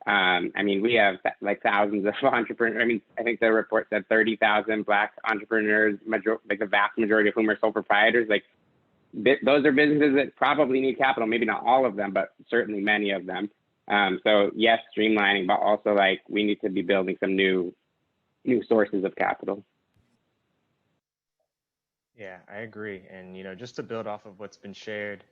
I mean, we have like thousands of entrepreneurs. I mean, I think the report said 30,000 Black entrepreneurs, like the vast majority of whom are sole proprietors. Like, those are businesses that probably need capital, maybe not all of them, but certainly many of them. So yes, streamlining, but also like we need to be building some new sources of capital. Yeah, I agree. And, you know, just to build off of what's been shared,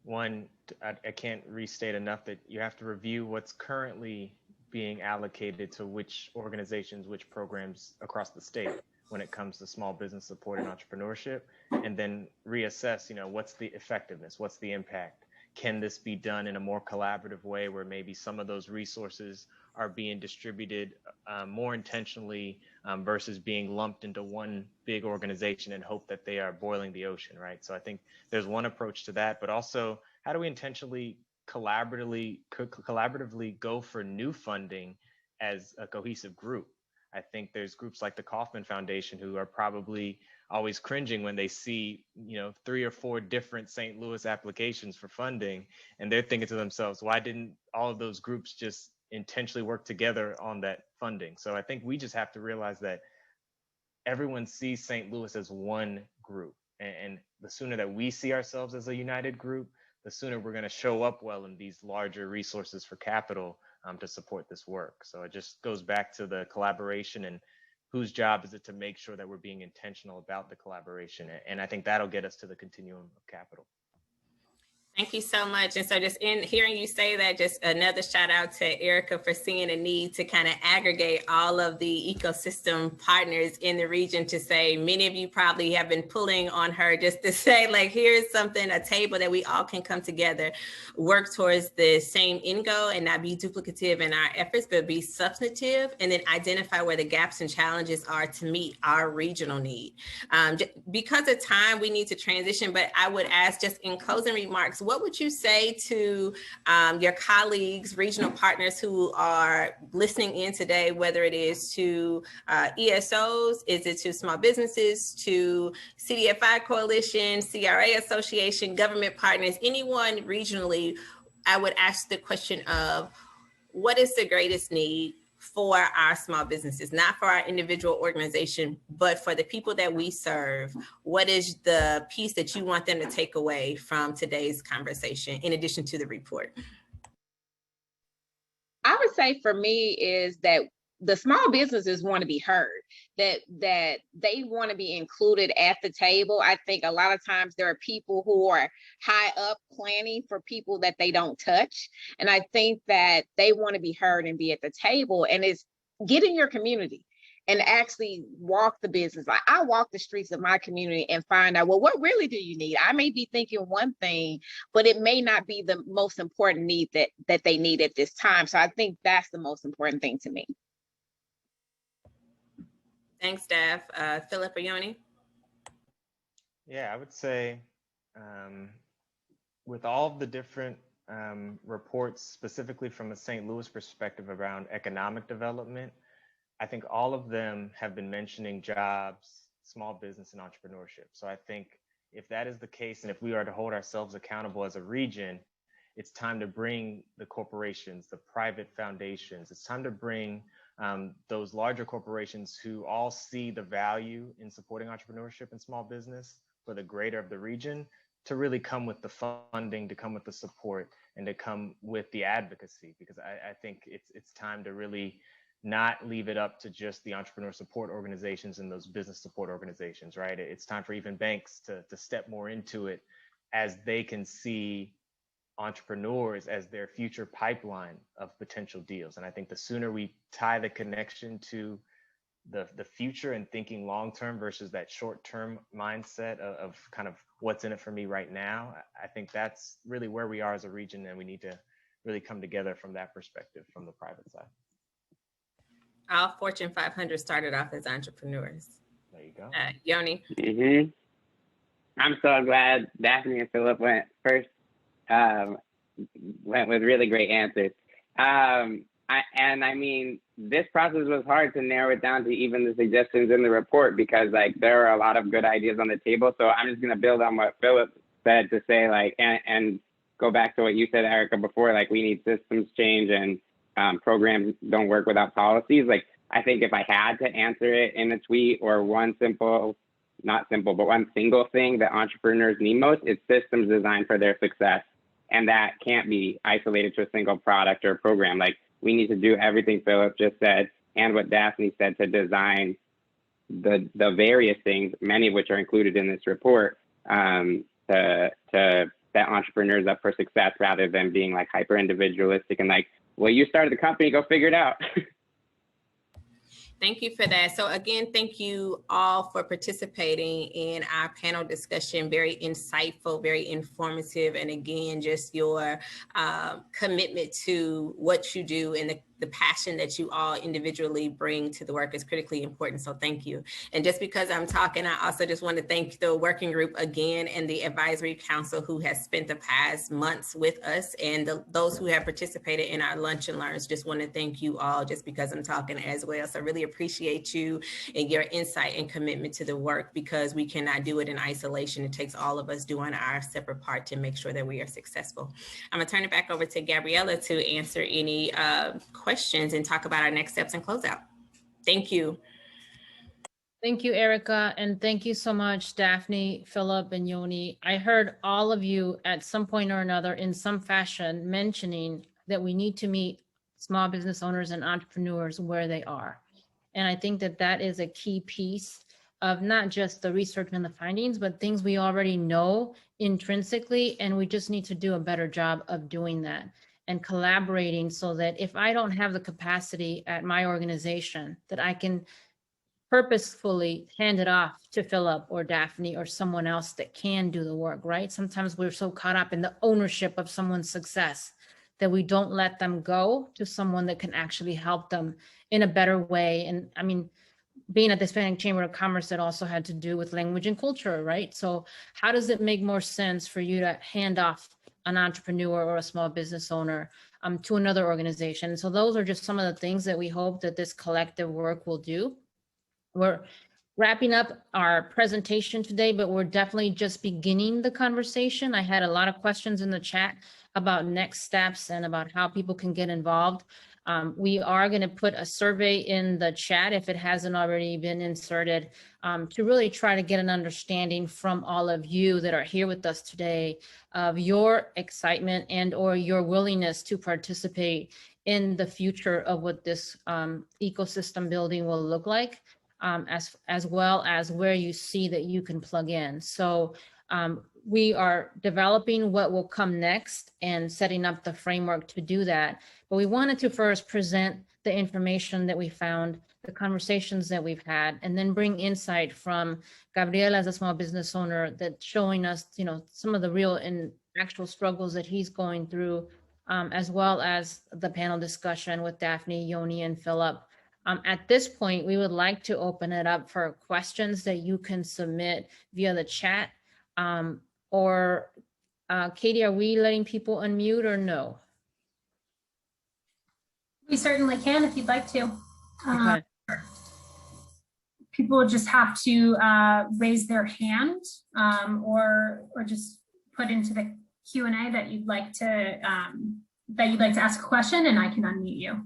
one, I can't restate enough that you have to review what's currently being allocated to which organizations, which programs across the state when it comes to small business support and entrepreneurship, and then reassess, you know, what's the effectiveness, what's the impact? Can this be done in a more collaborative way where maybe some of those resources are being distributed more intentionally versus being lumped into one big organization and hope that they are boiling the ocean, right? So I think there's one approach to that, but also how do we intentionally collaboratively go for new funding as a cohesive group? I think there's groups like the Kauffman Foundation who are probably always cringing when they see, you know, 3 or 4 different St. Louis applications for funding, and they're thinking to themselves, why didn't all of those groups just intentionally work together on that funding? So I think we just have to realize that everyone sees St. Louis as one group, and the sooner that we see ourselves as a united group, the sooner we're going to show up well in these larger resources for capital to support this work. So it just goes back to the collaboration and whose job is it to make sure that we're being intentional about the collaboration. And I think that'll get us to the continuum of capital. Thank you so much. And so just in hearing you say that, just another shout out to Erica for seeing a need to kind of aggregate all of the ecosystem partners in the region to say, many of you probably have been pulling on her just to say, like, here's something, a table that we all can come together, work towards the same end goal and not be duplicative in our efforts, but be substantive, and then identify where the gaps and challenges are to meet our regional need. Because of time, we need to transition, but I would ask just in closing remarks, what would you say to your colleagues, regional partners who are listening in today, whether it is to ESOs, is it to small businesses, to CDFI Coalition, CRA Association, government partners, anyone regionally? I would ask the question of what is the greatest need for our small businesses, not for our individual organization, but for the people that we serve? What is the piece that you want them to take away from today's conversation, in addition to the report? I would say for me is that the small businesses want to be heard, that they want to be included at the table. I think a lot of times there are people who are high up planning for people that they don't touch. And I think that they want to be heard and be at the table, and it's get in your community and actually walk the business. Like I walk the streets of my community and find out, well, what really do you need? I may be thinking one thing, but it may not be the most important need that they need at this time. So I think that's the most important thing to me. Thanks, Steph. Philip or Yoni? Yeah, I would say with all of the different reports, specifically from a St. Louis perspective around economic development, I think all of them have been mentioning jobs, small business, and entrepreneurship. So I think if that is the case, and if we are to hold ourselves accountable as a region, it's time to bring the corporations, the private foundations, it's time to bring those larger corporations who all see the value in supporting entrepreneurship and small business for the greater of the region to really come with the funding, to come with the support, and to come with the advocacy, because I think it's time to really not leave it up to just the entrepreneur support organizations and those business support organizations, right? It's time for even banks to step more into it, as they can see entrepreneurs as their future pipeline of potential deals. And I think the sooner we tie the connection to the future and thinking long-term versus that short-term mindset of kind of what's in it for me right now, I think that's really where we are as a region, and we need to really come together from that perspective from the private side. All Fortune 500 started off as entrepreneurs. There you go. Yoni? Mm-hmm. I'm so glad Daphne and Philip went first. Went with really great answers. I mean, this process was hard to narrow it down to even the suggestions in the report, because like there are a lot of good ideas on the table. So I'm just gonna build on what Philip said to say like, and go back to what you said, Erica, before, like we need systems change and programs don't work without policies. Like I think if I had to answer it in a tweet or one simple, not simple, but one single thing that entrepreneurs need most, it's systems designed for their success. And that can't be isolated to a single product or program. Like we need to do everything Philip just said and what Daphne said to design the various things, many of which are included in this report, to set entrepreneurs up for success rather than being like hyper individualistic and like, well, you started the company, go figure it out. Thank you for that. So again, thank you all for participating in our panel discussion. Very insightful, very informative. And again, just your commitment to what you do and the passion that you all individually bring to the work is critically important. So thank you. And just because I'm talking, I also just want to thank the working group again and the advisory council who has spent the past months with us, and those who have participated in our lunch and learns. Just want to thank you all just because I'm talking as well. So I really appreciate you and your insight and commitment to the work, because we cannot do it in isolation. It takes all of us doing our separate part to make sure that we are successful. I'm gonna turn it back over to Gabriela to answer any questions and talk about our next steps and closeout. Thank you. Thank you, Erica. And thank you so much, Daphne, Philip, and Yoni. I heard all of you at some point or another in some fashion mentioning that we need to meet small business owners and entrepreneurs where they are. And I think that that is a key piece of not just the research and the findings, but things we already know intrinsically, and we just need to do a better job of doing that and collaborating, so that if I don't have the capacity at my organization, that I can purposefully hand it off to Philip or Daphne or someone else that can do the work, right? Sometimes we're so caught up in the ownership of someone's success that we don't let them go to someone that can actually help them in a better way. And I mean, being at the Hispanic Chamber of Commerce, that also had to do with language and culture, right? So how does it make more sense for you to hand off an entrepreneur or a small business owner to another organization? So those are just some of the things that we hope that this collective work will do. We're wrapping up our presentation today, but we're definitely just beginning the conversation. I had a lot of questions in the chat about next steps and about how people can get involved. We are going to put a survey in the chat if it hasn't already been inserted, to really try to get an understanding from all of you that are here with us today of your excitement and or your willingness to participate in the future of what this ecosystem building will look like, as well as where you see that you can plug in. So we are developing what will come next and setting up the framework to do that. But we wanted to first present the information that we found, the conversations that we've had, and then bring insight from Gabriela as a small business owner that's showing us, you know, some of the real and actual struggles that he's going through, as well as the panel discussion with Daphne, Yoni, and Philip. At this point, we would like to open it up for questions that you can submit via the chat. Katie, are we letting people unmute or no? We certainly can if you'd like to. Okay. People just have to raise their hand or just put into the Q&A that you'd like to ask a question, and I can unmute you.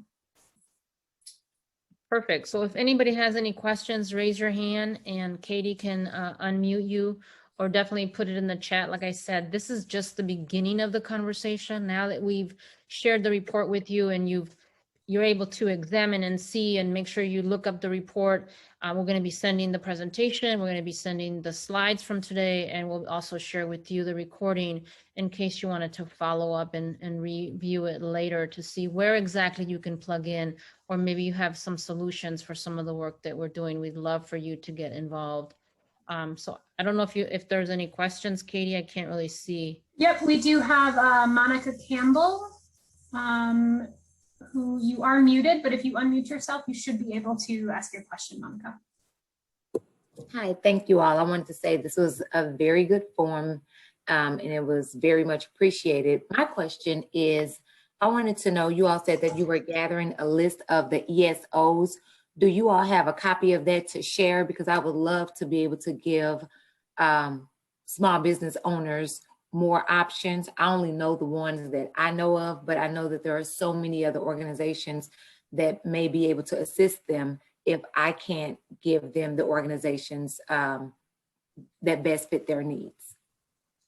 Perfect. So if anybody has any questions, raise your hand and Katie can unmute you, or definitely put it in the chat. Like I said, this is just the beginning of the conversation. Now that we've shared the report with you and you're able to examine and see and make sure you look up the report. We're going to be sending the presentation. We're going to be sending the slides from today, and we'll also share with you the recording in case you wanted to follow up and review it later to see where exactly you can plug in, or maybe you have some solutions for some of the work that we're doing. We'd love for you to get involved. So I don't know if there's any questions, Katie. I can't really see. Yep, we do have Monica Campbell. Who you are muted, but if you unmute yourself, you should be able to ask your question, Monica. Hi, thank you all. I wanted to say this was a very good forum and it was very much appreciated. My question is, I wanted to know, you all said that you were gathering a list of the ESOs. Do you all have a copy of that to share? Because I would love to be able to give small business owners more options. I only know the ones that I know of, but I know that there are so many other organizations that may be able to assist them if I can't give them the organizations that best fit their needs.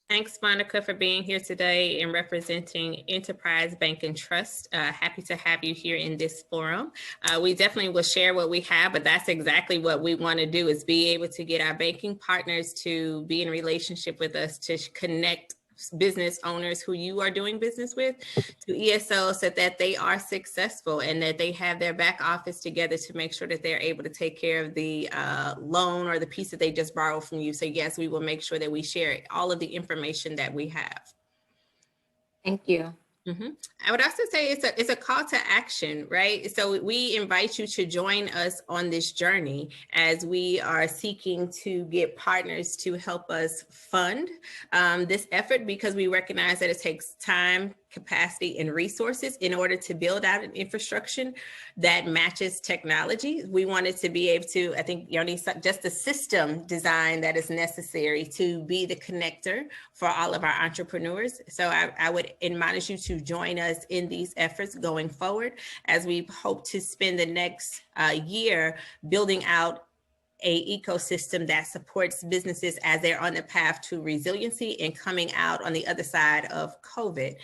Thanks, Monica, for being here today and representing Enterprise Bank and Trust. Happy to have you here in this forum. We definitely will share what we have, but that's exactly what we want to do, is be able to get our banking partners to be in relationship with us, to connect business owners who you are doing business with to ESOs, so that they are successful and that they have their back office together to make sure that they're able to take care of the loan or the piece that they just borrowed from you. So yes, we will make sure that we share all of the information that we have. Thank you. I would also say it's a call to action, right? So we invite you to join us on this journey as we are seeking to get partners to help us fund this effort, because we recognize that it takes time, capacity, and resources in order to build out an infrastructure that matches technology. We wanted to be able to, I think, Yoni, just the system design that is necessary to be the connector for all of our entrepreneurs. So I would admonish you to join us in these efforts going forward, as we hope to spend the next year building out a ecosystem that supports businesses as they're on the path to resiliency and coming out on the other side of COVID.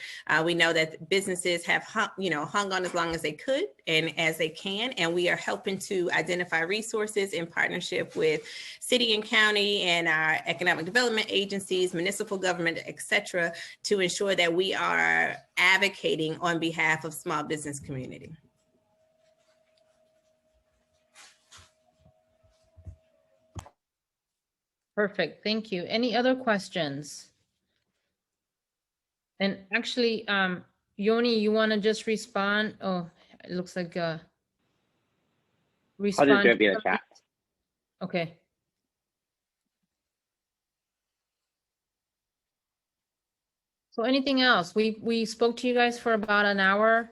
We know that businesses have hung on as long as they could and as they can, and we are helping to identify resources in partnership with city and county and our economic development agencies, municipal government, et cetera, to ensure that we are advocating on behalf of small business community. Perfect. Thank you. Any other questions? And actually, Yoni, you want to just respond? Oh, it looks like respond. I'll just do it via chat. Okay. So anything else? We spoke to you guys for about an hour.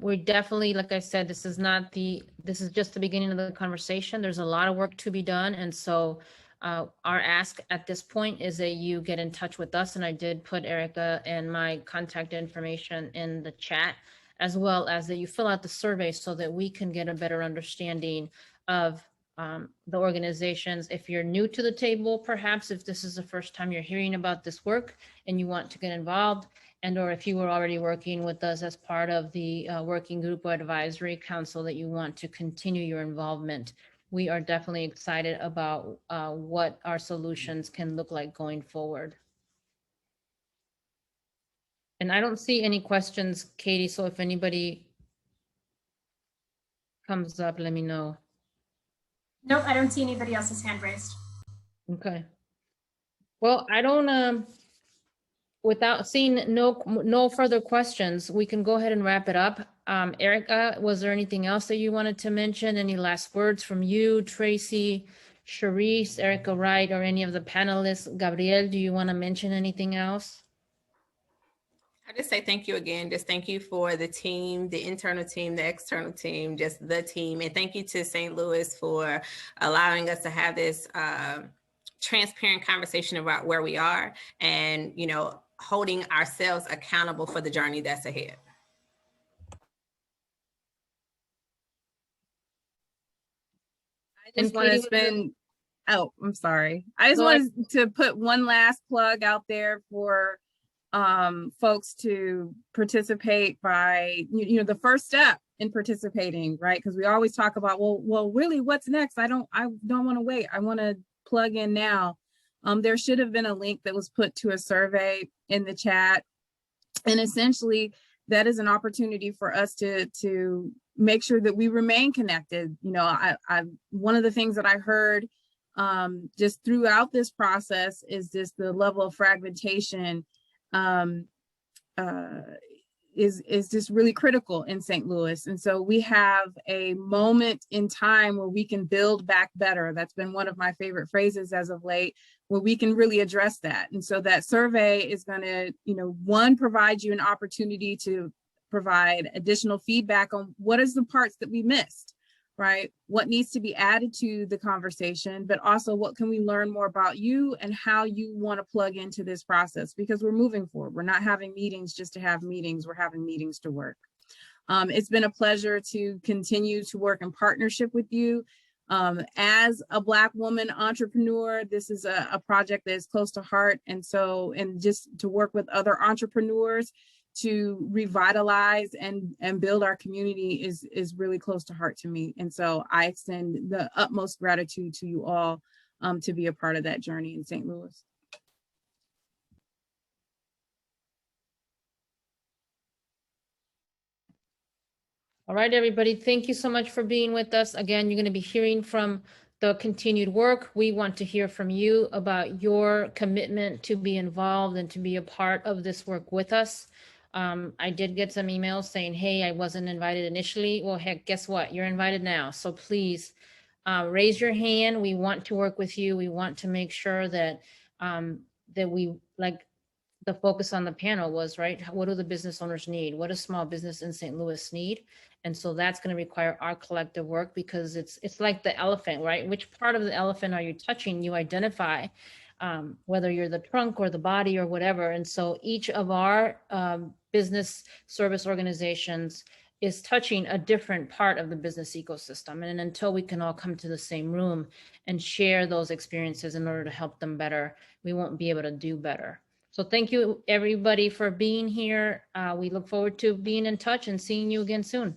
We're definitely, like I said, this is just the beginning of the conversation. There's a lot of work to be done. And so our ask at this point is that you get in touch with us. And I did put Erica and my contact information in the chat, as well as that you fill out the survey so that we can get a better understanding of the organizations. If you're new to the table, perhaps if this is the first time you're hearing about this work and you want to get involved, and or if you were already working with us as part of the working group or advisory council that you want to continue your involvement, we are definitely excited about what our solutions can look like going forward. And I don't see any questions, Katie, so if anybody comes up, let me know. Nope, I don't see anybody else's hand raised. Okay. Well, I don't, without seeing no further questions, we can go ahead and wrap it up. Erica, was there anything else that you wanted to mention? Any last words from you, Tracy, Cherise, Erica Wright, or any of the panelists? Gabriel, do you want to mention anything else? I just say thank you again. Just thank you for the team, the internal team, the external team, just the team. And thank you to St. Louis for allowing us to have this transparent conversation about where we are and, you know, holding ourselves accountable for the journey that's ahead. I just want to spend, oh, I'm sorry. I just wanted to put one last plug out there for folks to participate by, you know, the first step in participating, right? Because we always talk about, well, really, what's next? I don't want to wait. I want to plug in now. There should have been a link that was put to a survey in the chat. And essentially, that is an opportunity for us to make sure that we remain connected. You know, one of the things that I heard just throughout this process is just the level of fragmentation is just really critical in St. Louis. And so we have a moment in time where we can build back better. That's been one of my favorite phrases as of late, where we can really address that. And so that survey is going to, you know, one, provide you an opportunity to provide additional feedback on what is the parts that we missed, right? What needs to be added to the conversation, but also what can we learn more about you and how you want to plug into this process, because we're moving forward. We're not having meetings just to have meetings. We're having meetings to work. It's been a pleasure to continue to work in partnership with you. As a Black woman entrepreneur, this is a project that is close to heart. And so, and just to work with other entrepreneurs to revitalize and build our community is really close to heart to me. And so I extend the utmost gratitude to you all to be a part of that journey in St. Louis. All right, everybody, thank you so much for being with us. Again, you're going to be hearing from the continued work. We want to hear from you about your commitment to be involved and to be a part of this work with us. I did get some emails saying, hey, I wasn't invited initially. Well, heck, guess what? You're invited now. So please raise your hand. We want to work with you. We want to make sure that that we, like the focus on the panel was, right? What do the business owners need? What does small business in St. Louis need? And so that's going to require our collective work, because it's like the elephant, right? Which part of the elephant are you touching? You identify whether you're the trunk or the body or whatever. And so each of our business service organizations is touching a different part of the business ecosystem. And until we can all come to the same room and share those experiences in order to help them better, we won't be able to do better. So thank you, everybody, for being here. We look forward to being in touch and seeing you again soon.